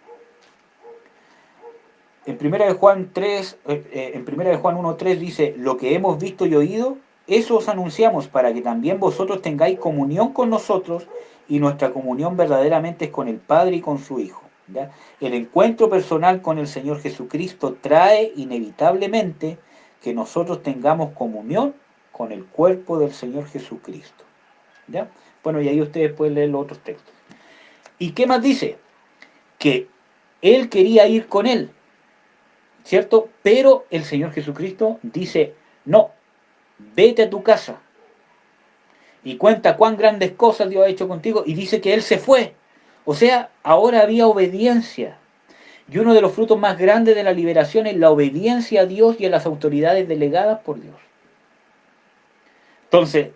En 1 de Juan 3, en 1 de Juan 1:3 dice, lo que hemos visto y oído, eso os anunciamos para que también vosotros tengáis comunión con nosotros, y nuestra comunión verdaderamente es con el Padre y con su Hijo. ¿Ya? El encuentro personal con el Señor Jesucristo trae inevitablemente que nosotros tengamos comunión con el cuerpo del Señor Jesucristo. ¿Ya? Bueno, y ahí ustedes pueden leer los otros textos. ¿Y qué más dice? Que él quería ir con él, ¿cierto? Pero el Señor Jesucristo dice, no, vete a tu casa. Y cuenta cuán grandes cosas Dios ha hecho contigo, y dice que él se fue. O sea, ahora había obediencia. Y uno de los frutos más grandes de la liberación es la obediencia a Dios y a las autoridades delegadas por Dios. Entonces,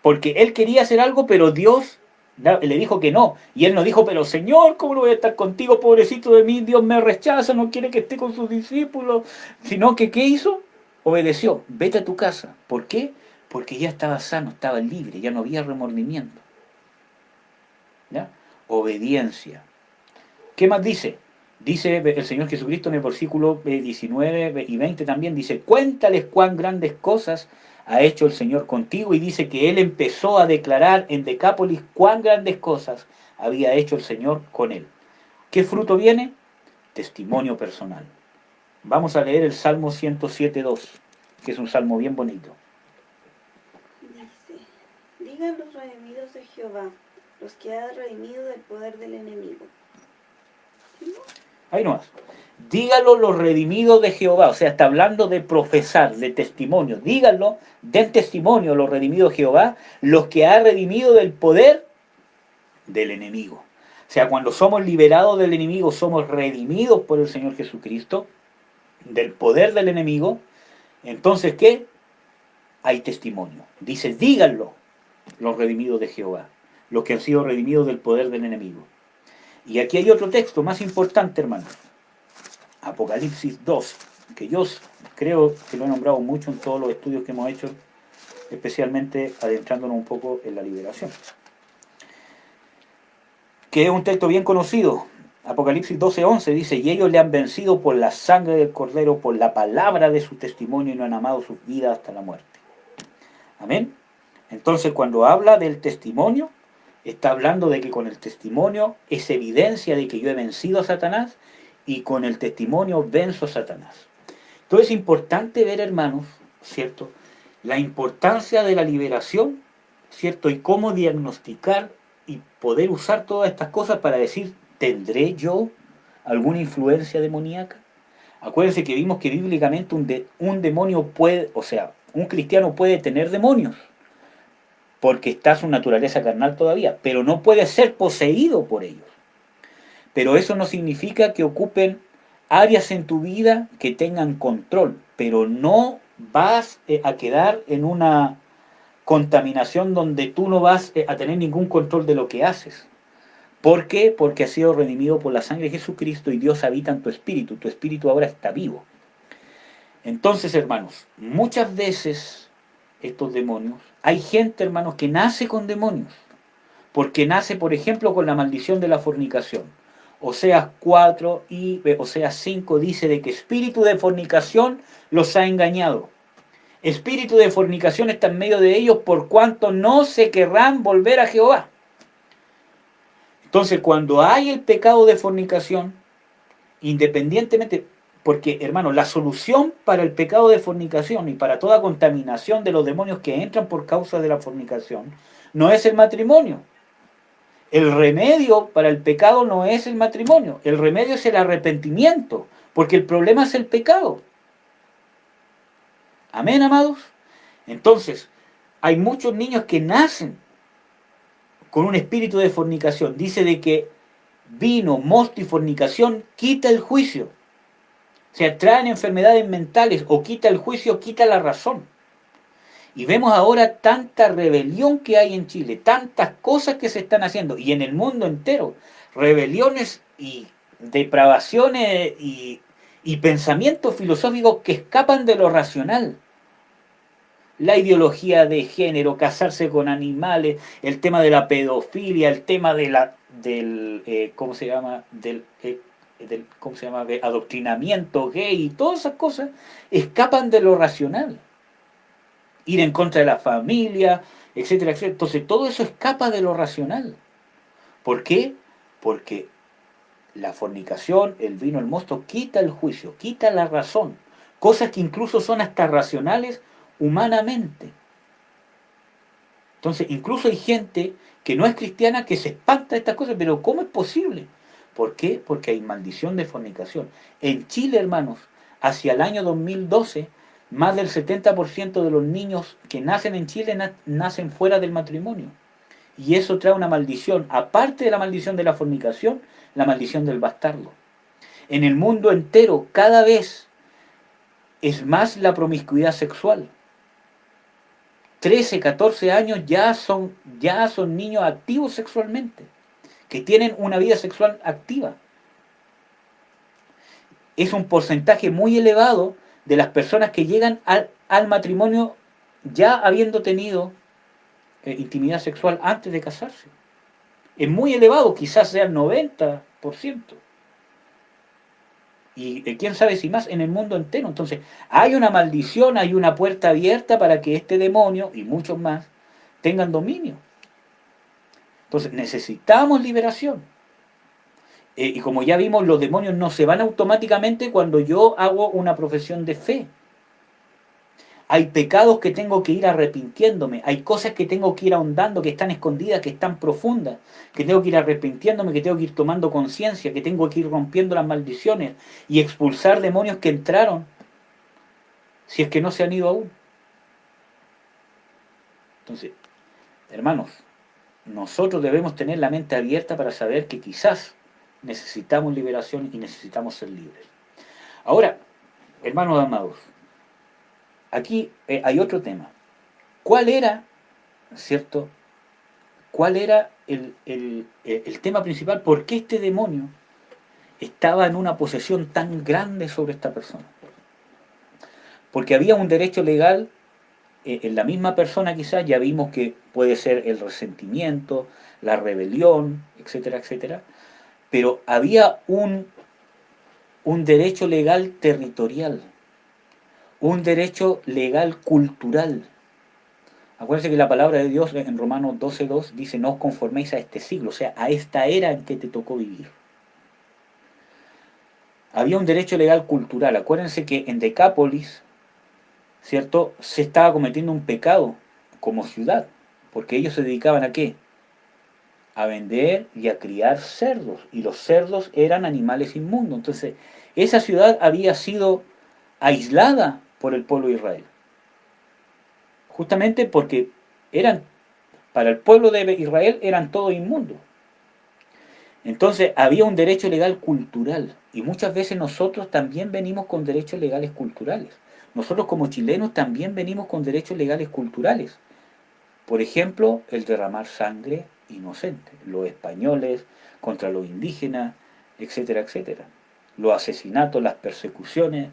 porque él quería hacer algo, pero Dios le dijo que no. Y él no dijo, pero Señor, ¿cómo no voy a estar contigo, pobrecito de mí? Dios me rechaza, no quiere que esté con sus discípulos. Sino que, ¿qué hizo? Obedeció. Vete a tu casa. ¿Por qué? Porque ya estaba sano, estaba libre, ya no había remordimiento. ¿Ya? Obediencia. ¿Qué más dice? Dice el Señor Jesucristo en el versículo 19 y 20 también, dice, cuéntales cuán grandes cosas ha hecho el Señor contigo, y dice que él empezó a declarar en Decápolis cuán grandes cosas había hecho el Señor con él. ¿Qué fruto viene? Testimonio personal. Vamos a leer el Salmo 107.2, que es un salmo bien bonito. Dice, digan los redimidos de Jehová, los que ha redimido del poder del enemigo. ¿Sí? Ahí nomás. Díganlo los redimidos de Jehová. O sea, está hablando de profesar, de testimonio. Díganlo, den testimonio los redimidos de Jehová, los que ha redimido del poder del enemigo. O sea, cuando somos liberados del enemigo, somos redimidos por el Señor Jesucristo, del poder del enemigo. Entonces, ¿qué? Hay testimonio. Dice, díganlo los redimidos de Jehová, los que han sido redimidos del poder del enemigo. Y aquí hay otro texto más importante, hermanos. Apocalipsis 2, que yo creo que lo he nombrado mucho en todos los estudios que hemos hecho, especialmente adentrándonos un poco en la liberación. Que es un texto bien conocido. Apocalipsis 12:11 dice, y ellos le han vencido por la sangre del Cordero, por la palabra de su testimonio, y no han amado sus vidas hasta la muerte. Amén. Entonces, cuando habla del testimonio, está hablando de que con el testimonio es evidencia de que yo he vencido a Satanás, y con el testimonio venzo a Satanás. Entonces es importante ver, hermanos, ¿cierto?, la importancia de la liberación, ¿cierto?, y cómo diagnosticar y poder usar todas estas cosas para decir, ¿tendré yo alguna influencia demoníaca? Acuérdense que vimos que bíblicamente un demonio puede, o sea, un cristiano puede tener demonios, porque está su naturaleza carnal todavía, pero no puede ser poseído por ellos. Pero eso no significa que ocupen áreas en tu vida que tengan control, pero no vas a quedar en una contaminación donde tú no vas a tener ningún control de lo que haces. ¿Por qué? Porque has sido redimido por la sangre de Jesucristo y Dios habita en tu espíritu ahora está vivo. Entonces, hermanos, muchas veces estos demonios, hay gente, hermanos, que nace con demonios, porque nace, por ejemplo, con la maldición de la fornicación. Oseas 4 y Oseas 5 dice de que espíritu de fornicación los ha engañado. Espíritu de fornicación está en medio de ellos por cuanto no se querrán volver a Jehová. Entonces, cuando hay el pecado de fornicación, independientemente, porque hermano, la solución para el pecado de fornicación y para toda contaminación de los demonios que entran por causa de la fornicación, no es el matrimonio. El remedio para el pecado no es el matrimonio, el remedio es el arrepentimiento, porque el problema es el pecado. Amén, amados. Entonces, hay muchos niños que nacen con un espíritu de fornicación. Dice de que vino, mosto y fornicación quita el juicio. O sea, traen enfermedades mentales, o quita el juicio, quita la razón. Y vemos ahora tanta rebelión que hay en Chile, tantas cosas que se están haciendo, y en el mundo entero, rebeliones y depravaciones y pensamientos filosóficos que escapan de lo racional. La ideología de género, casarse con animales, el tema de la pedofilia, el tema de ¿cómo se llama? ¿Cómo se llama? De adoctrinamiento gay, y todas esas cosas escapan de lo racional. Ir en contra de la familia, etcétera, etcétera. Entonces todo eso escapa de lo racional. ¿Por qué? Porque la fornicación, el vino, el mosto, quita el juicio, quita la razón. Cosas que incluso son hasta racionales humanamente. Entonces, incluso hay gente que no es cristiana que se espanta de estas cosas, pero ¿cómo es posible? ¿Por qué? Porque hay maldición de fornicación. En Chile, hermanos, hacia el año 2012, más del 70% de los niños que nacen en Chile nacen fuera del matrimonio. Y eso trae una maldición, aparte de la maldición de la fornicación, la maldición del bastardo. En el mundo entero, cada vez es más la promiscuidad sexual. 13, 14 años ya son niños activos sexualmente, que tienen una vida sexual activa. Es un porcentaje muy elevado de las personas que llegan al matrimonio ya habiendo tenido intimidad sexual antes de casarse. Es muy elevado, quizás sea el 90%. y quién sabe si más en el mundo entero. Entonces, hay una maldición, hay una puerta abierta para que este demonio y muchos más tengan dominio. Entonces, necesitamos liberación. Y como ya vimos, los demonios no se van automáticamente cuando yo hago una profesión de fe. Hay pecados que tengo que ir arrepintiéndome, hay cosas que tengo que ir ahondando, que están escondidas, que están profundas, que tengo que ir arrepintiéndome, que tengo que ir tomando conciencia, que tengo que ir rompiendo las maldiciones y expulsar demonios que entraron, si es que no se han ido aún. Entonces, hermanos, nosotros debemos tener la mente abierta para saber que quizás necesitamos liberación y necesitamos ser libres. Ahora, hermanos amados, aquí hay otro tema. ¿Cuál era, cierto? ¿Cuál era el tema principal? ¿Por qué este demonio estaba en una posesión tan grande sobre esta persona? Porque había un derecho legal en la misma persona, quizás ya vimos que puede ser el resentimiento, la rebelión, etcétera, etcétera, pero había un derecho legal territorial, un derecho legal cultural. Acuérdense que la palabra de Dios en Romanos 12:2 dice: no os conforméis a este siglo, o sea, a esta era en que te tocó vivir. Había un derecho legal cultural. Acuérdense que en Decápolis, ¿cierto?, se estaba cometiendo un pecado como ciudad, porque ellos se dedicaban ¿a qué? A vender y a criar cerdos, y los cerdos eran animales inmundos. Entonces, esa ciudad había sido aislada por el pueblo de Israel, justamente porque eran, para el pueblo de Israel eran todos inmundos. Entonces había un derecho legal cultural, y muchas veces nosotros también venimos con derechos legales culturales. Nosotros como chilenos también venimos con derechos legales culturales. Por ejemplo, el derramar sangre inocente. Los españoles contra los indígenas, etcétera, etcétera. Los asesinatos, las persecuciones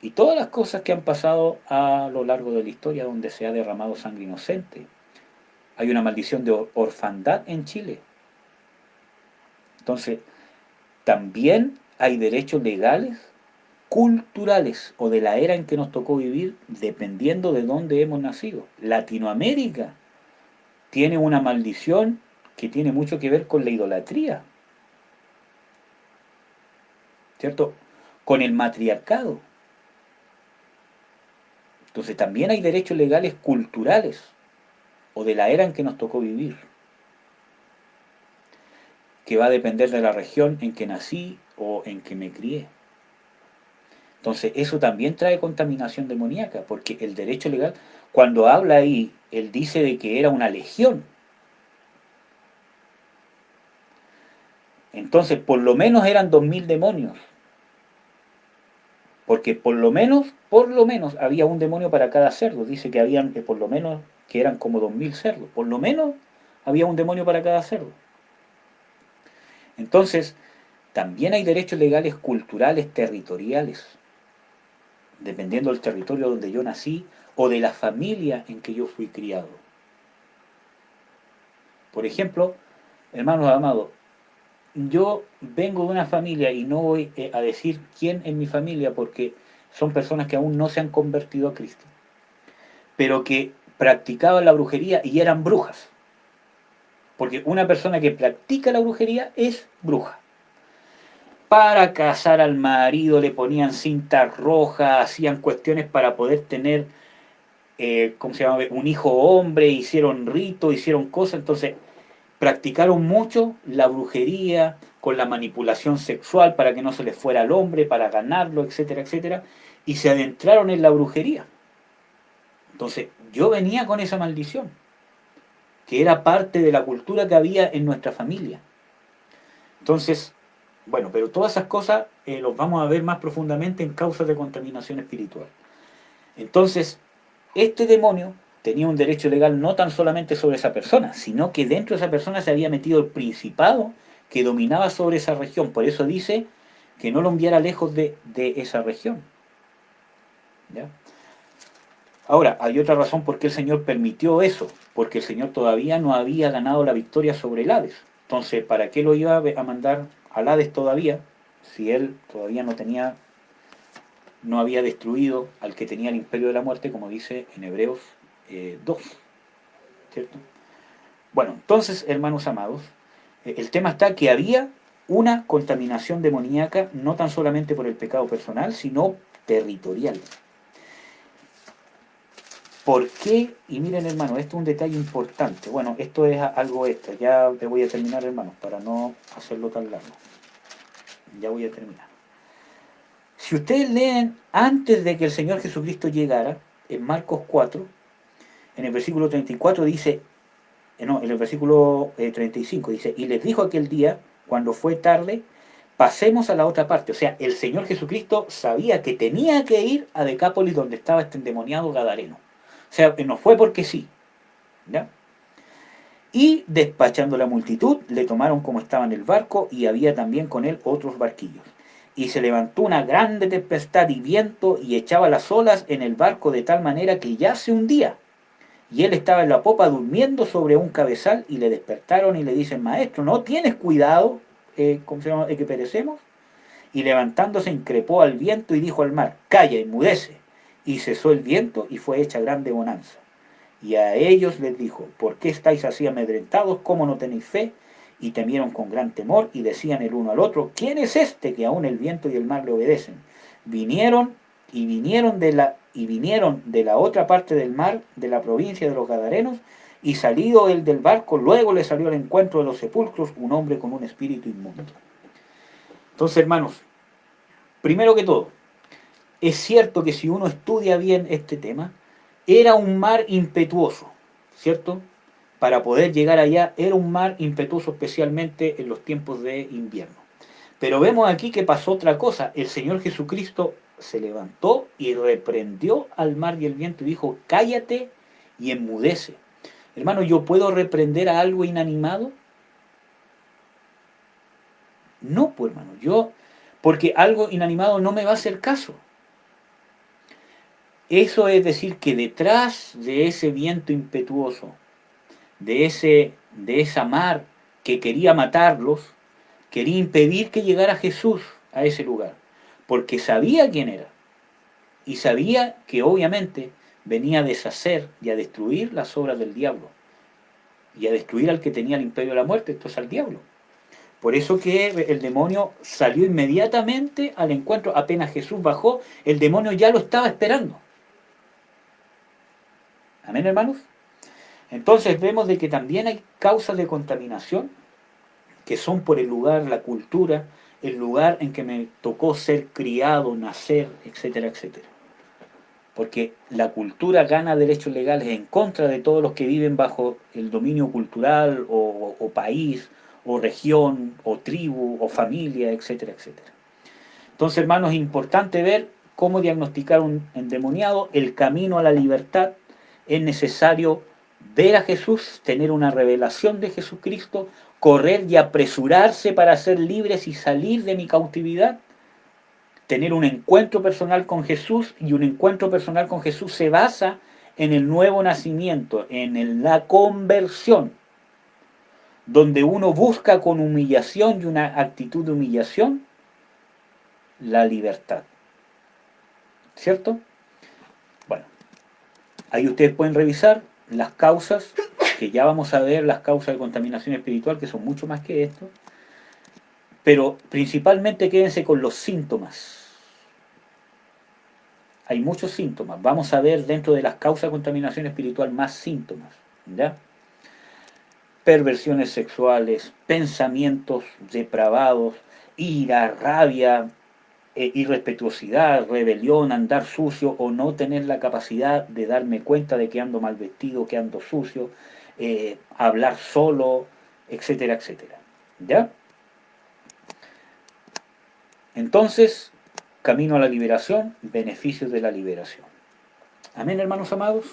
y todas las cosas que han pasado a lo largo de la historia donde se ha derramado sangre inocente. Hay una maldición de orfandad en Chile. Entonces, también hay derechos legales culturales o de la era en que nos tocó vivir, dependiendo de dónde hemos nacido. Latinoamérica tiene una maldición que tiene mucho que ver con la idolatría, ¿cierto? Con el matriarcado. Entonces también hay derechos legales culturales o de la era en que nos tocó vivir, que va a depender de la región en que nací o en que me crié. Entonces eso también trae contaminación demoníaca, porque el derecho legal, cuando habla ahí, él dice de que era una legión. Entonces por lo menos eran 2000 demonios, porque por lo menos había un demonio para cada cerdo. Dice que habían por lo menos, que eran como 2000 cerdos, por lo menos había un demonio para cada cerdo. Entonces también hay derechos legales culturales territoriales, dependiendo del territorio donde yo nací o de la familia en que yo fui criado. Por ejemplo, hermanos amados, yo vengo de una familia, y no voy a decir quién en mi familia porque son personas que aún no se han convertido a Cristo, pero que practicaban la brujería y eran brujas. Porque una persona que practica la brujería es bruja. Para casar al marido le ponían cintas rojas, hacían cuestiones para poder tener, ¿cómo se llama?, un hijo hombre, hicieron ritos, hicieron cosas. Entonces practicaron mucho la brujería con la manipulación sexual para que no se les fuera al hombre, para ganarlo, etcétera, etcétera, y se adentraron en la brujería. Entonces yo venía con esa maldición, que era parte de la cultura que había en nuestra familia. Entonces, bueno, pero todas esas cosas los vamos a ver más profundamente en causas de contaminación espiritual. Entonces, este demonio tenía un derecho legal no tan solamente sobre esa persona, sino que dentro de esa persona se había metido el principado que dominaba sobre esa región. Por eso dice que no lo enviara lejos de esa región. ¿Ya? Ahora, hay otra razón por qué el Señor permitió eso, porque el Señor todavía no había ganado la victoria sobre el Hades. Entonces, ¿para qué lo iba a mandar al Hades todavía? si él todavía no había destruido al que tenía el imperio de la muerte, como dice en Hebreos 2, ¿cierto? Bueno, entonces, hermanos amados, el tema está que había una contaminación demoníaca, no tan solamente por el pecado personal, sino territorial. ¿Por qué? Y miren, hermanos, esto es un detalle importante. Bueno, esto es algo extra. Ya te voy a terminar, hermanos, para no hacerlo tan largo. Ya voy a terminar. Si ustedes leen antes de que el Señor Jesucristo llegara, en Marcos 4, en el versículo 34 dice, no, en el versículo 35 dice, y les dijo aquel día, cuando fue tarde, pasemos a la otra parte. O sea, el Señor Jesucristo sabía que tenía que ir a Decápolis donde estaba este endemoniado gadareno. O sea, no fue porque sí. ¿Ya? Y despachando la multitud, le tomaron como estaba en el barco, y había también con él otros barquillos. Y se levantó una grande tempestad y viento, y echaba las olas en el barco de tal manera que ya se hundía. Y él estaba en la popa durmiendo sobre un cabezal, y le despertaron y le dicen, maestro, ¿no tienes cuidado ¿cómo se llama? Que perecemos? Y levantándose increpó al viento y dijo al mar, calla, enmudece. Y cesó el viento y fue hecha grande bonanza. Y a ellos les dijo, ¿por qué estáis así amedrentados? ¿Cómo no tenéis fe? Y temieron con gran temor y decían el uno al otro, ¿quién es este que aún el viento y el mar le obedecen? Vinieron de la otra parte del mar, de la provincia de los Gadarenos, y salido él del barco, luego le salió al encuentro de los sepulcros un hombre con un espíritu inmundo. Entonces, hermanos, primero que todo, es cierto que si uno estudia bien este tema, era un mar impetuoso, ¿cierto? Para poder llegar allá era un mar impetuoso, especialmente en los tiempos de invierno. Pero vemos aquí que pasó otra cosa. El Señor Jesucristo se levantó y reprendió al mar y el viento y dijo, cállate y enmudece. Hermano, ¿yo puedo reprender a algo inanimado? No, pues hermano, porque algo inanimado no me va a hacer caso. Eso es decir, que detrás de ese viento impetuoso, de esa mar que quería matarlos, quería impedir que llegara Jesús a ese lugar, porque sabía quién era, y sabía que obviamente venía a deshacer y a destruir las obras del diablo, y a destruir al que tenía el imperio de la muerte, esto es al diablo. Por eso que el demonio salió inmediatamente al encuentro, apenas Jesús bajó, el demonio ya lo estaba esperando. Amén, hermanos. Entonces vemos de que también hay causas de contaminación que son por el lugar, la cultura, el lugar en que me tocó ser criado, nacer, etcétera, etcétera. Porque la cultura gana derechos legales en contra de todos los que viven bajo el dominio cultural o país o región o tribu o familia, etcétera, etcétera. Entonces, hermanos, es importante ver cómo diagnosticar un endemoniado, el camino a la libertad. Es necesario ver a Jesús, tener una revelación de Jesucristo, correr y apresurarse para ser libres y salir de mi cautividad, tener un encuentro personal con Jesús, y un encuentro personal con Jesús se basa en el nuevo nacimiento, en la conversión, donde uno busca con humillación y una actitud de humillación la libertad. ¿Cierto? Bueno, ahí ustedes pueden revisar las causas, que ya vamos a ver las causas de contaminación espiritual, que son mucho más que esto, pero principalmente quédense con los síntomas. Hay muchos síntomas. Vamos a ver dentro de las causas de contaminación espiritual más síntomas. ¿Ya? Perversiones sexuales, pensamientos depravados, ira, rabia, irrespetuosidad, rebelión, andar sucio o no tener la capacidad de darme cuenta de que ando mal vestido, que ando sucio, hablar solo, etcétera, etcétera. ¿Ya? Entonces, camino a la liberación, beneficios de la liberación. Amén, hermanos amados.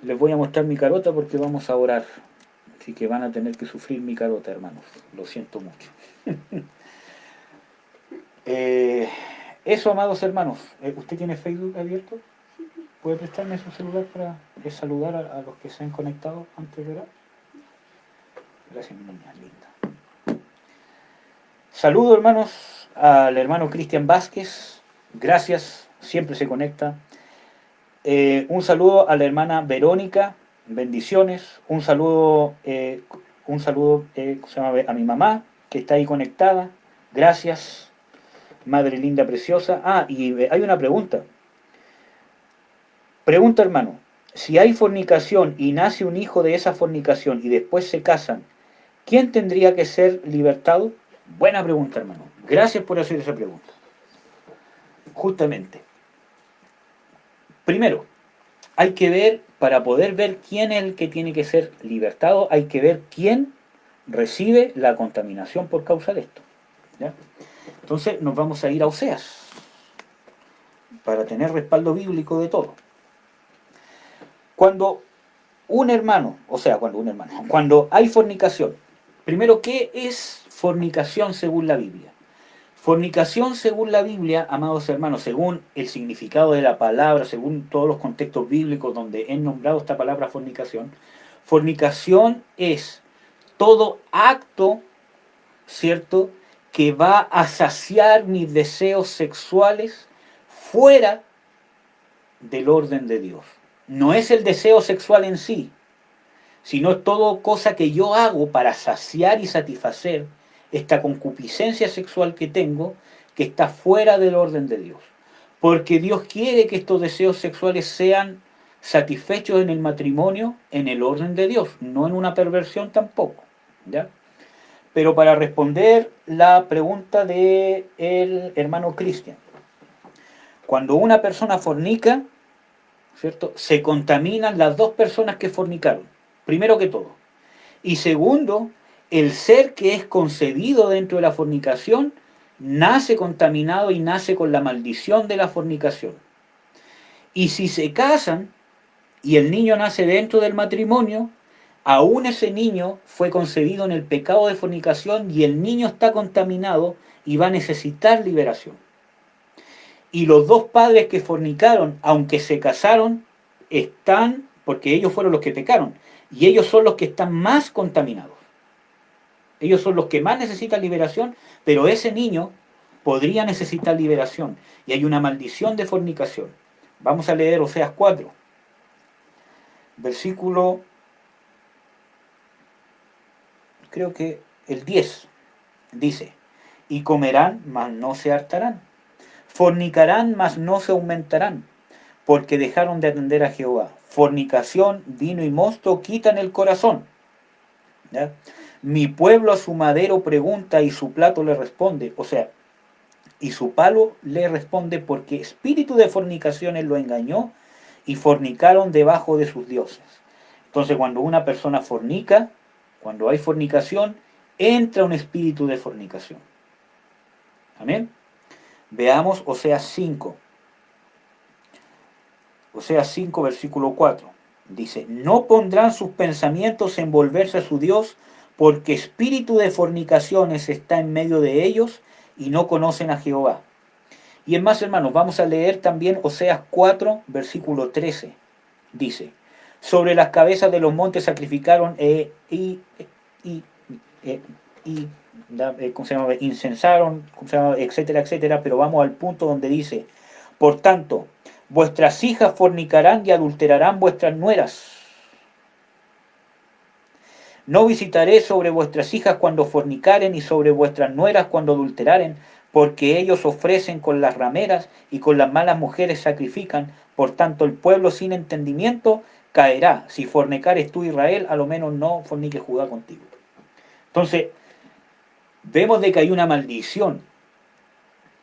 Les voy a mostrar mi carota porque vamos a orar. Así que van a tener que sufrir mi carota, hermanos. Lo siento mucho. Eso, amados hermanos. ¿Usted tiene Facebook abierto? ¿Puede prestarme su celular para saludar a los que se han conectado antes de orar? Gracias, mi niña linda. Saludo, hermanos, al hermano Cristian Vázquez. Gracias, siempre se conecta. Un saludo a la hermana Verónica. Bendiciones. ¿Cómo se llama? A mi mamá, que está ahí conectada. Gracias, madre linda, preciosa. Ah, y hay una pregunta. Pregunta, hermano. Si hay fornicación y nace un hijo de esa fornicación y después se casan, ¿quién tendría que ser libertado? Buena pregunta, hermano. Gracias por hacer esa pregunta. Justamente. Primero, hay que ver, para poder ver quién es el que tiene que ser libertado, hay que ver quién recibe la contaminación por causa de esto. ¿Ya? Entonces nos vamos a ir a Oseas, para tener respaldo bíblico de todo. Cuando cuando hay fornicación, primero, ¿qué es fornicación según la Biblia? Fornicación según la Biblia, amados hermanos, según el significado de la palabra, según todos los contextos bíblicos donde he nombrado esta palabra fornicación, fornicación es todo acto, ¿cierto?, que va a saciar mis deseos sexuales fuera del orden de Dios. No es el deseo sexual en sí, sino es todo cosa que yo hago para saciar y satisfacer esta concupiscencia sexual que tengo, que está fuera del orden de Dios. Porque Dios quiere que estos deseos sexuales sean satisfechos en el matrimonio, en el orden de Dios, no en una perversión tampoco. ¿Ya? Pero para responder la pregunta del hermano Cristian, cuando una persona fornica, ¿cierto?, se contaminan las dos personas que fornicaron, primero que todo. Y segundo, el ser que es concebido dentro de la fornicación nace contaminado y nace con la maldición de la fornicación. Y si se casan y el niño nace dentro del matrimonio, aún ese niño fue concebido en el pecado de fornicación y el niño está contaminado y va a necesitar liberación. Y los dos padres que fornicaron, aunque se casaron, están, porque ellos fueron los que pecaron, y ellos son los que están más contaminados. Ellos son los que más necesitan liberación, pero ese niño podría necesitar liberación. Y hay una maldición de fornicación. Vamos a leer Oseas 4, versículo, creo que el 10, dice: y comerán, mas no se hartarán. Fornicarán, mas no se aumentarán, porque dejaron de atender a Jehová. Fornicación, vino y mosto quitan el corazón. ¿Ya? Mi pueblo a su madero pregunta y su plato le responde. O sea, y su palo le responde, porque espíritu de fornicaciones lo engañó y fornicaron debajo de sus dioses. Entonces, cuando una persona fornica, cuando hay fornicación, entra un espíritu de fornicación. Amén. Veamos Oseas 5. Oseas 5, versículo 4. Dice: no pondrán sus pensamientos en volverse a su Dios, porque espíritu de fornicaciones está en medio de ellos y no conocen a Jehová. Y es más, hermanos, vamos a leer también Oseas 4, versículo 13. Dice: sobre las cabezas de los montes sacrificaron ¿cómo se llama?, incensaron, ¿cómo se llama?, etcétera, etcétera. Pero vamos al punto donde dice: por tanto, vuestras hijas fornicarán y adulterarán vuestras nueras. No visitaré sobre vuestras hijas cuando fornicaren, y sobre vuestras nueras cuando adulteraren, porque ellos ofrecen con las rameras y con las malas mujeres sacrifican. Por tanto, el pueblo sin entendimiento caerá. Si fornicares tú, Israel, a lo menos no fornique Judá contigo. Entonces, vemos de que hay una maldición,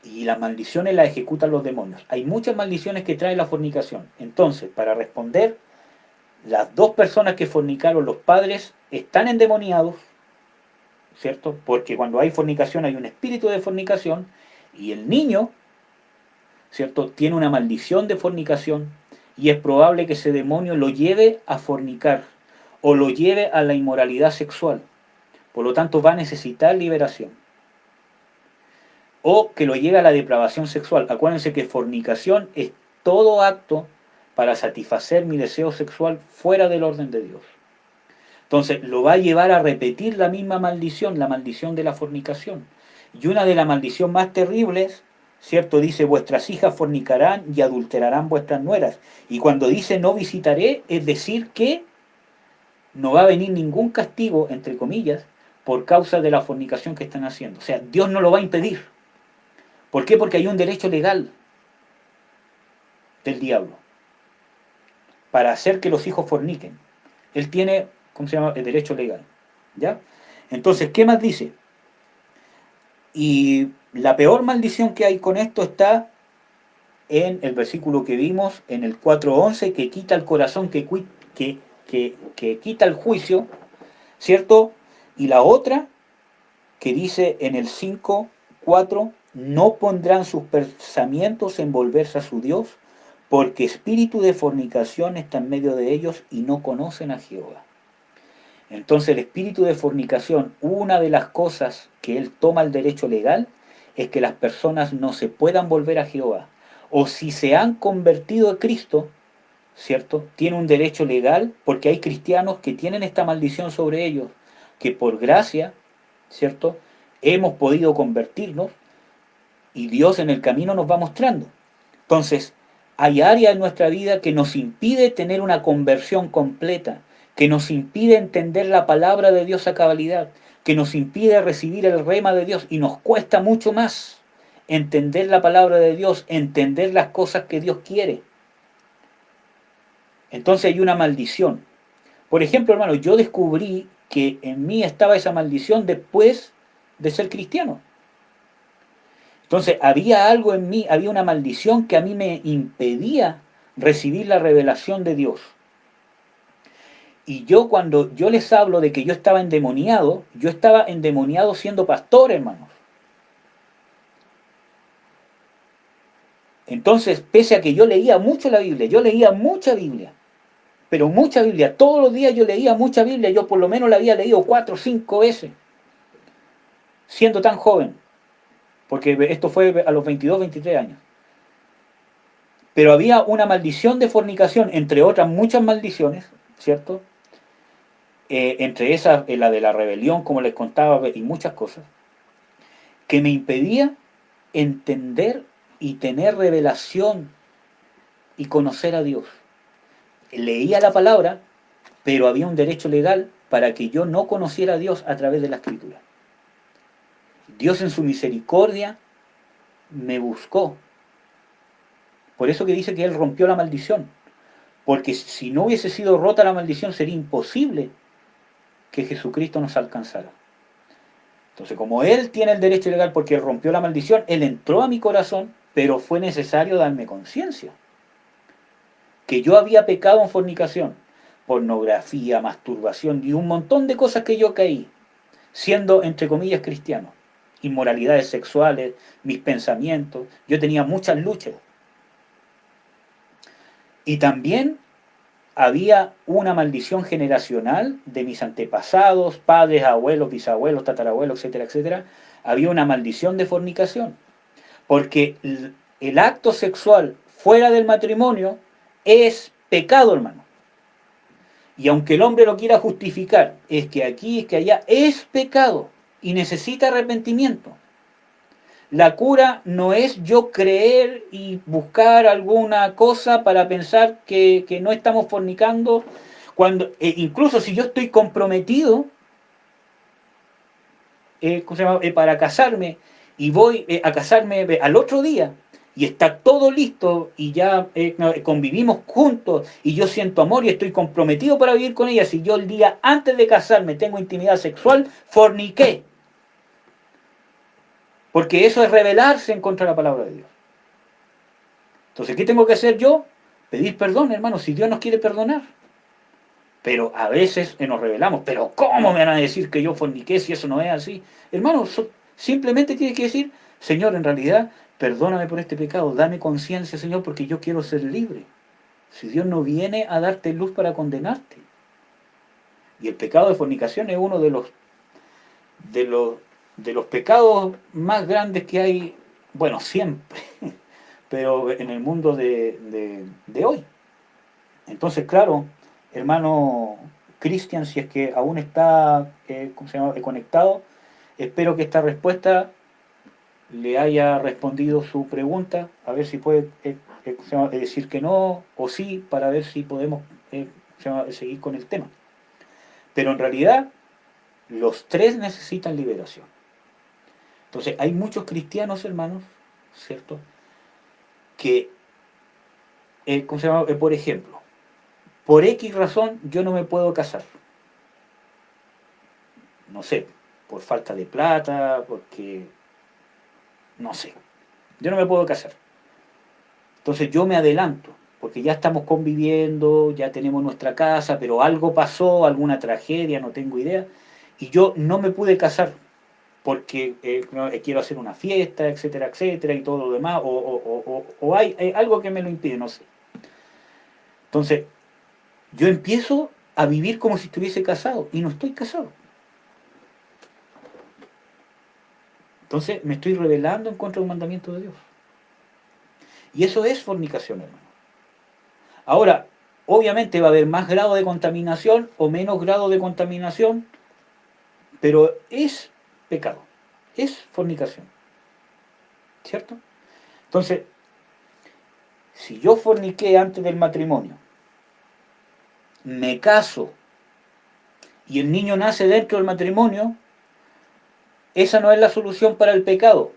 y las maldiciones las ejecutan los demonios. Hay muchas maldiciones que trae la fornicación. Entonces, para responder, las dos personas que fornicaron, los padres, están endemoniados, ¿cierto? Porque cuando hay fornicación hay un espíritu de fornicación, y el niño, ¿cierto?, tiene una maldición de fornicación, y es probable que ese demonio lo lleve a fornicar o lo lleve a la inmoralidad sexual. Por lo tanto, va a necesitar liberación. O que lo lleve a la depravación sexual. Acuérdense que fornicación es todo acto para satisfacer mi deseo sexual fuera del orden de Dios. Entonces lo va a llevar a repetir la misma maldición, la maldición de la fornicación. Y una de las maldiciones más terribles, ¿cierto? Dice, vuestras hijas fornicarán y adulterarán vuestras nueras. Y cuando dice no visitaré, es decir que no va a venir ningún castigo, entre comillas, por causa de la fornicación que están haciendo. O sea, Dios no lo va a impedir. ¿Por qué? Porque hay un derecho legal del diablo para hacer que los hijos forniquen. Él tiene, ¿cómo se llama?, el derecho legal. ¿Ya? Entonces, ¿qué más dice? Y la peor maldición que hay con esto está en el versículo que vimos, en el 4:11, que quita el corazón, que quita el juicio, ¿cierto? Y la otra, que dice en el 5:4, no pondrán sus pensamientos en volverse a su Dios, porque espíritu de fornicación está en medio de ellos y no conocen a Jehová. Entonces el espíritu de fornicación, una de las cosas que él toma el derecho legal, es que las personas no se puedan volver a Jehová. O si se han convertido a Cristo, ¿cierto? Tiene un derecho legal, porque hay cristianos que tienen esta maldición sobre ellos, que por gracia, ¿cierto?, hemos podido convertirnos y Dios en el camino nos va mostrando. Entonces, hay áreas en nuestra vida que nos impide tener una conversión completa, que nos impide entender la palabra de Dios a cabalidad, que nos impide recibir el rema de Dios y nos cuesta mucho más entender la palabra de Dios, entender las cosas que Dios quiere. Entonces hay una maldición. Por ejemplo, hermano, yo descubrí que en mí estaba esa maldición después de ser cristiano. Entonces había algo en mí, había una maldición que a mí me impedía recibir la revelación de Dios. Y yo cuando yo les hablo de que yo estaba endemoniado siendo pastor, hermanos. Entonces, pese a que yo leía mucho la Biblia, yo leía mucha Biblia, pero mucha Biblia, todos los días yo leía mucha Biblia, yo por lo menos la había leído 4 o 5 veces, siendo tan joven, porque esto fue a los 22, 23 años. Pero había una maldición de fornicación, entre otras muchas maldiciones, ¿cierto? Entre esas, la de la rebelión, como les contaba, y muchas cosas, que me impedía entender y tener revelación y conocer a Dios. Leía la palabra, pero había un derecho legal para que yo no conociera a Dios a través de la Escritura. Dios en su misericordia me buscó. Por eso que dice que Él rompió la maldición. Porque si no hubiese sido rota la maldición, sería imposible que Jesucristo nos alcanzara. Entonces, como Él tiene el derecho legal porque Él rompió la maldición, Él entró a mi corazón, pero fue necesario darme conciencia. Que yo había pecado en fornicación, pornografía, masturbación y un montón de cosas que yo caí, siendo, entre comillas, cristiano. Inmoralidades sexuales, mis pensamientos, yo tenía muchas luchas. Y también había una maldición generacional de mis antepasados, padres, abuelos, bisabuelos, tatarabuelos, etcétera, etcétera. Había una maldición de fornicación, porque el acto sexual fuera del matrimonio es pecado, hermano. Y aunque el hombre lo quiera justificar, es que aquí, es que allá, es pecado y necesita arrepentimiento. La cura no es yo creer y buscar alguna cosa para pensar que no estamos fornicando, cuando incluso si yo estoy comprometido para casarme y voy a casarme al otro día y está todo listo y ya convivimos juntos y yo siento amor y estoy comprometido para vivir con ella, si yo el día antes de casarme tengo intimidad sexual, forniqué. Porque eso es rebelarse en contra de la palabra de Dios. Entonces, ¿qué tengo que hacer yo? Pedir perdón, hermano, si Dios nos quiere perdonar. Pero a veces nos rebelamos. ¿Pero cómo me van a decir que yo forniqué si eso no es así? Hermano, simplemente tienes que decir, Señor, en realidad, perdóname por este pecado, dame conciencia, Señor, porque yo quiero ser libre. Si Dios no viene a darte luz para condenarte. Y el pecado de fornicación es uno de los pecados más grandes que hay, bueno, siempre, pero en el mundo de hoy. Entonces, claro, hermano, Cristian, si es que aún está ¿cómo se llama? Conectado. Espero que esta respuesta le haya respondido su pregunta, a ver si puede ¿cómo se llama? Decir que no o sí, para ver si podemos ¿cómo se llama? Seguir con el tema. Pero en realidad, los tres necesitan liberación. Entonces, hay muchos cristianos, hermanos, ¿cierto? Que, ¿cómo se llama? Por ejemplo, por X razón yo no me puedo casar. No sé, por falta de plata, porque, no sé, yo no me puedo casar. Entonces yo me adelanto, porque ya estamos conviviendo, ya tenemos nuestra casa, pero algo pasó, alguna tragedia, no tengo idea, y yo no me pude casar porque no, quiero hacer una fiesta, etcétera, etcétera, y todo lo demás, o hay algo que me lo impide, no sé. Entonces, yo empiezo a vivir como si estuviese casado, y no estoy casado. Entonces, me estoy rebelando en contra de un mandamiento de Dios. Y eso es fornicación, hermano. Ahora, obviamente va a haber más grado de contaminación o menos grado de contaminación, pero es pecado, es fornicación, ¿cierto? Entonces, si yo forniqué antes del matrimonio, me caso y el niño nace dentro del matrimonio, esa no es la solución para el pecado.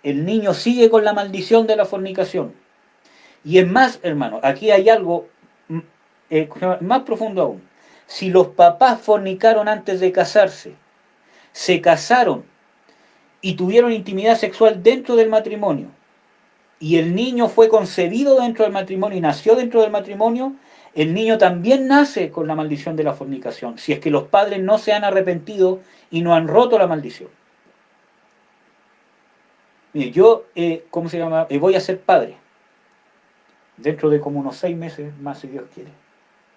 El niño sigue con la maldición de la fornicación. Y es más, hermano, aquí hay algo más profundo aún. Si los papás fornicaron antes de casarse, se casaron y tuvieron intimidad sexual dentro del matrimonio, y el niño fue concebido dentro del matrimonio y nació dentro del matrimonio, el niño también nace con la maldición de la fornicación, si es que los padres no se han arrepentido y no han roto la maldición. Mire, yo, ¿cómo se llama? Voy a ser padre, dentro de como unos 6 meses más, si Dios quiere.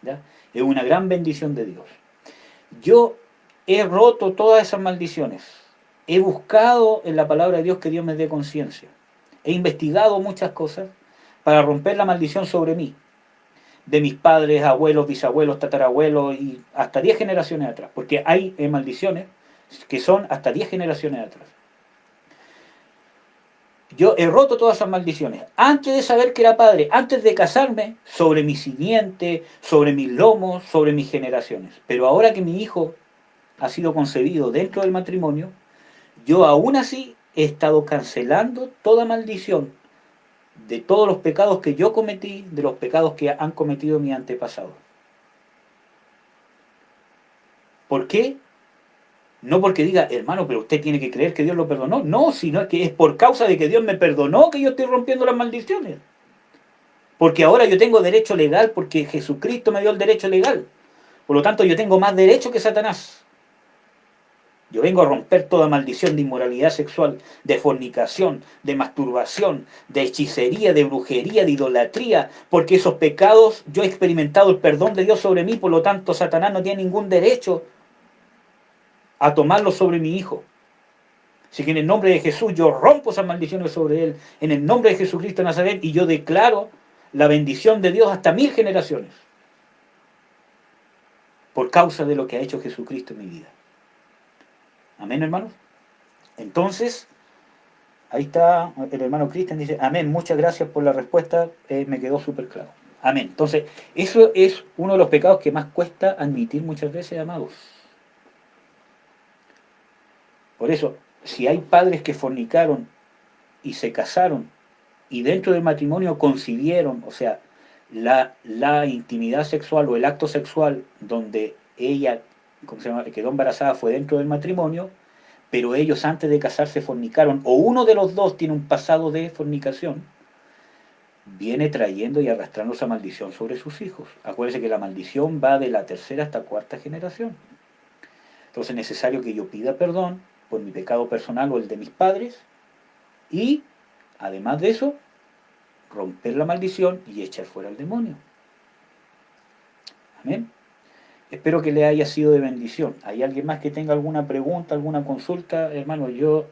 ¿Ya? Es una gran bendición de Dios. Yo he roto todas esas maldiciones. He buscado en la palabra de Dios que Dios me dé conciencia. He investigado muchas cosas para romper la maldición sobre mí, de mis padres, abuelos, bisabuelos, tatarabuelos y hasta 10 generaciones atrás, porque hay maldiciones que son hasta 10 generaciones atrás. Yo he roto todas esas maldiciones antes de saber que era padre, antes de casarme, sobre mi simiente, sobre mis lomos, sobre mis generaciones. Pero ahora que mi hijo ha sido concebido dentro del matrimonio, yo aún así he estado cancelando toda maldición de todos los pecados que yo cometí, de los pecados que han cometido mis antepasados. ¿Por qué? No porque diga, hermano, pero usted tiene que creer que Dios lo perdonó. No, sino que es por causa de que Dios me perdonó que yo estoy rompiendo las maldiciones. Porque ahora yo tengo derecho legal, porque Jesucristo me dio el derecho legal. Por lo tanto, yo tengo más derecho que Satanás. Yo vengo a romper toda maldición de inmoralidad sexual, de fornicación, de masturbación, de hechicería, de brujería, de idolatría, porque esos pecados yo he experimentado el perdón de Dios sobre mí, por lo tanto Satanás no tiene ningún derecho a tomarlos sobre mi hijo. Así que en el nombre de Jesús yo rompo esas maldiciones sobre él, en el nombre de Jesucristo de Nazaret, y yo declaro la bendición de Dios hasta 1000 generaciones, por causa de lo que ha hecho Jesucristo en mi vida. Amén, hermanos. Entonces, ahí está el hermano Cristian, dice, amén, muchas gracias por la respuesta, me quedó súper claro. Amén. Entonces, eso es uno de los pecados que más cuesta admitir muchas veces, amados. Por eso, si hay padres que fornicaron y se casaron y dentro del matrimonio concibieron, o sea, la intimidad sexual o el acto sexual donde ella, ¿cómo se llama?, quedó embarazada fue dentro del matrimonio, pero ellos antes de casarse fornicaron, o uno de los dos tiene un pasado de fornicación, viene trayendo y arrastrando esa maldición sobre sus hijos. Acuérdense que la maldición va de la tercera hasta cuarta generación. Entonces es necesario que yo pida perdón por mi pecado personal o el de mis padres y, además de eso, romper la maldición y echar fuera al demonio. Amén. Espero que le haya sido de bendición. ¿Hay alguien más que tenga alguna pregunta, alguna consulta? Hermano, yo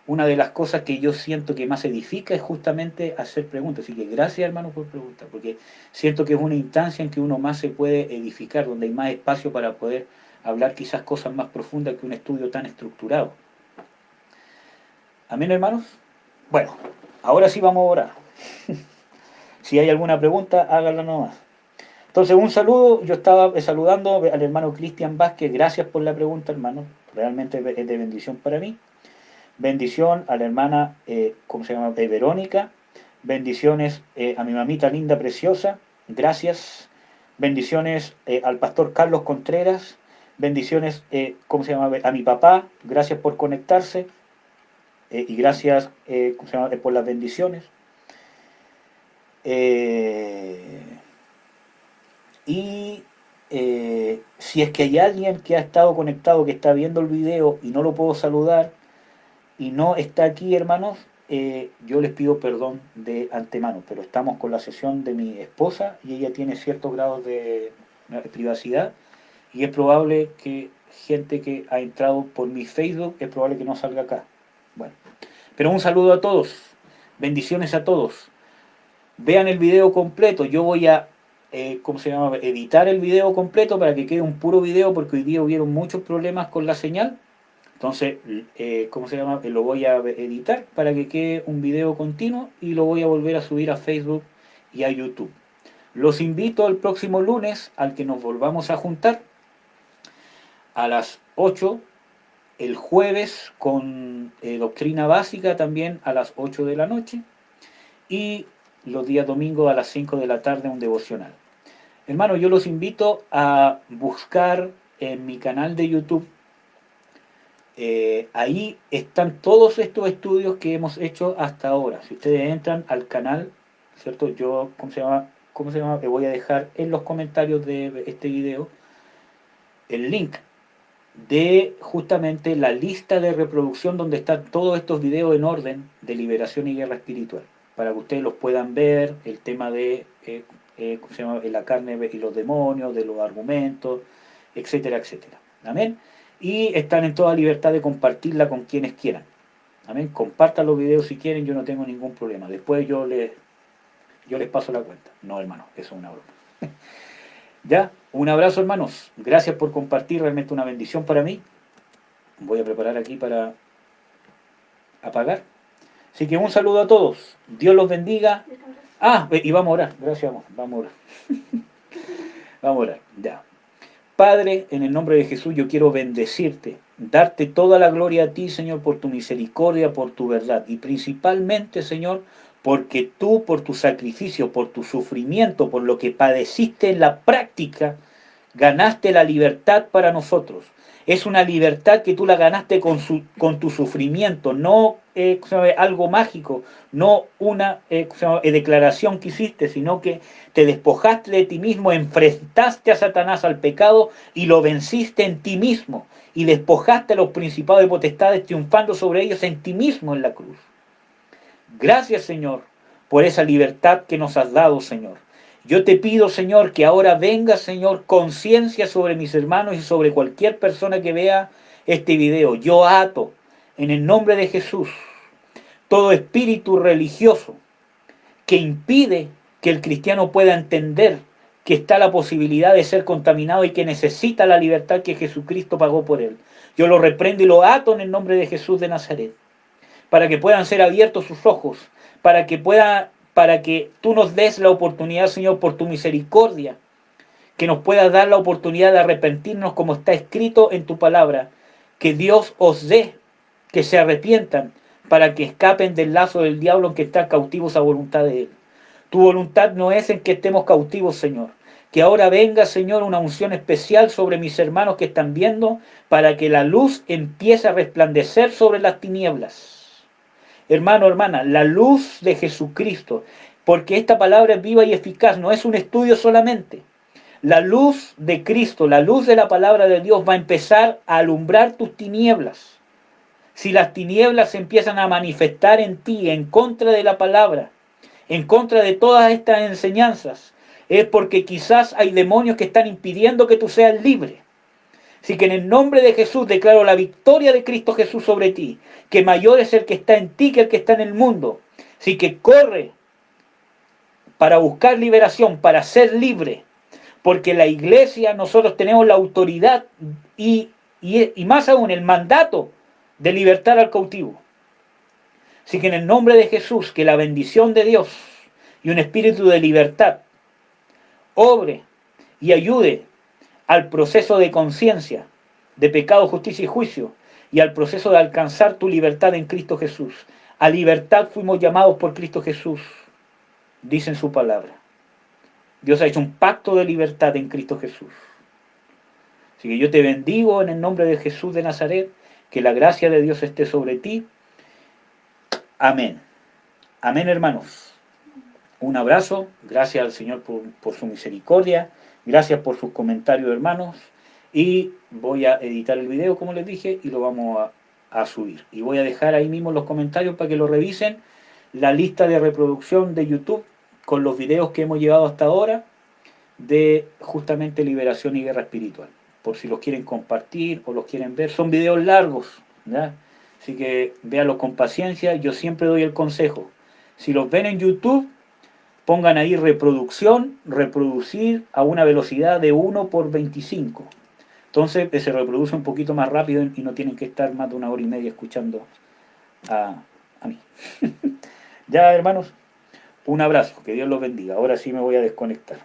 una de las cosas que yo siento que más edifica es justamente hacer preguntas. Así que gracias, hermano, por preguntar, porque siento que es una instancia en que uno más se puede edificar, donde hay más espacio para poder hablar quizás cosas más profundas que un estudio tan estructurado. Amén, hermanos. Bueno, ahora sí vamos a orar. Si hay alguna pregunta, háganla nomás. Entonces, un saludo. Yo estaba saludando al hermano Cristian Vázquez. Gracias por la pregunta, hermano. Realmente es de bendición para mí. Bendición a la hermana, ¿cómo se llama? Verónica. Bendiciones a mi mamita linda, preciosa. Gracias. Bendiciones al pastor Carlos Contreras. Bendiciones, ¿cómo se llama? A mi papá. Gracias por conectarse. Y gracias, ¿cómo se llama? Por las bendiciones. Y si es que hay alguien que ha estado conectado, que está viendo el video y no lo puedo saludar y no está aquí, hermanos, yo les pido perdón de antemano, pero estamos con la sesión de mi esposa y ella tiene ciertos grados de privacidad y es probable que gente que ha entrado por mi Facebook, es probable que no salga acá. Bueno, pero un saludo a todos, bendiciones a todos. Vean el video completo, yo voy a ¿cómo se llama? Editar el video completo para que quede un puro video, porque hoy día hubieron muchos problemas con la señal. Entonces, ¿cómo se llama? Lo voy a editar para que quede un video continuo y lo voy a volver a subir a Facebook y a YouTube. Los invito el próximo lunes al que nos volvamos a juntar a las 8, el jueves con doctrina básica también a las 8 de la noche y los días domingos a las 5 de la tarde un devocional. Hermano, yo los invito a buscar en mi canal de YouTube. Ahí están todos estos estudios que hemos hecho hasta ahora. Si ustedes entran al canal, ¿cierto? Yo, ¿cómo se llama? Le voy a dejar en los comentarios de este video el link de justamente la lista de reproducción donde están todos estos videos en orden de liberación y guerra espiritual, para que ustedes los puedan ver, el tema de ¿cómo se llama? La carne y los demonios, de los argumentos, etcétera, etcétera. Amén. Y están en toda libertad de compartirla con quienes quieran. Amén. Compartan los videos si quieren, yo no tengo ningún problema. Después yo les paso la cuenta. No, hermano, eso es una broma. Ya, un abrazo, hermanos. Gracias por compartir, realmente una bendición para mí. Voy a preparar aquí para apagar. Así que un saludo a todos. Dios los bendiga. Y vamos a orar. Gracias, vamos a orar. Vamos a orar, ya. Padre, en el nombre de Jesús yo quiero bendecirte, darte toda la gloria a ti, Señor, por tu misericordia, por tu verdad. Y principalmente, Señor, porque tú, por tu sacrificio, por tu sufrimiento, por lo que padeciste en la práctica, ganaste la libertad para nosotros. Es una libertad que tú la ganaste con tu sufrimiento, no algo mágico, no una declaración que hiciste, sino que te despojaste de ti mismo, enfrentaste a Satanás, al pecado, y lo venciste en ti mismo, y despojaste a los principados y potestades, triunfando sobre ellos en ti mismo en la cruz. Gracias, Señor, por esa libertad que nos has dado, Señor. Yo te pido, Señor, que ahora venga, Señor, conciencia sobre mis hermanos y sobre cualquier persona que vea este video. Yo ato, en el nombre de Jesús, todo espíritu religioso que impide que el cristiano pueda entender que está la posibilidad de ser contaminado y que necesita la libertad que Jesucristo pagó por él. Yo lo reprendo y lo ato en el nombre de Jesús de Nazaret, para que puedan ser abiertos sus ojos, para que tú nos des la oportunidad, Señor, por tu misericordia, que nos puedas dar la oportunidad de arrepentirnos como está escrito en tu palabra, que Dios os dé, que se arrepientan, para que escapen del lazo del diablo en que están cautivos a voluntad de él. Tu voluntad no es en que estemos cautivos, Señor. Que ahora venga, Señor, una unción especial sobre mis hermanos que están viendo, para que la luz empiece a resplandecer sobre las tinieblas. Hermano, hermana, la luz de Jesucristo, porque esta palabra es viva y eficaz, no es un estudio solamente. La luz de Cristo, la luz de la palabra de Dios va a empezar a alumbrar tus tinieblas. Si las tinieblas se empiezan a manifestar en ti en contra de la palabra, en contra de todas estas enseñanzas, es porque quizás hay demonios que están impidiendo que tú seas libre. Así que en el nombre de Jesús declaro la victoria de Cristo Jesús sobre ti, que mayor es el que está en ti que el que está en el mundo. Así que corre para buscar liberación, para ser libre, porque la iglesia, nosotros tenemos la autoridad y más aún el mandato de libertar al cautivo. Así que en el nombre de Jesús, que la bendición de Dios y un espíritu de libertad obre y ayude al proceso de conciencia, de pecado, justicia y juicio, y al proceso de alcanzar tu libertad en Cristo Jesús. A libertad fuimos llamados por Cristo Jesús, dice en su palabra. Dios ha hecho un pacto de libertad en Cristo Jesús. Así que yo te bendigo en el nombre de Jesús de Nazaret, que la gracia de Dios esté sobre ti. Amén. Amén, hermanos. Un abrazo, gracias al Señor por su misericordia, gracias por sus comentarios, hermanos, y voy a editar el video, como les dije, y lo vamos a subir. Y voy a dejar ahí mismo en los comentarios para que lo revisen, la lista de reproducción de YouTube con los videos que hemos llevado hasta ahora de justamente liberación y guerra espiritual, por si los quieren compartir o los quieren ver. Son videos largos, ¿ya? Así que véanlos con paciencia. Yo siempre doy el consejo, si los ven en YouTube, pongan ahí reproducción, reproducir a una velocidad de 1/25. Entonces se reproduce un poquito más rápido y no tienen que estar más de 1 hora y media escuchando a mí. Ya, hermanos, un abrazo, que Dios los bendiga. Ahora sí me voy a desconectar.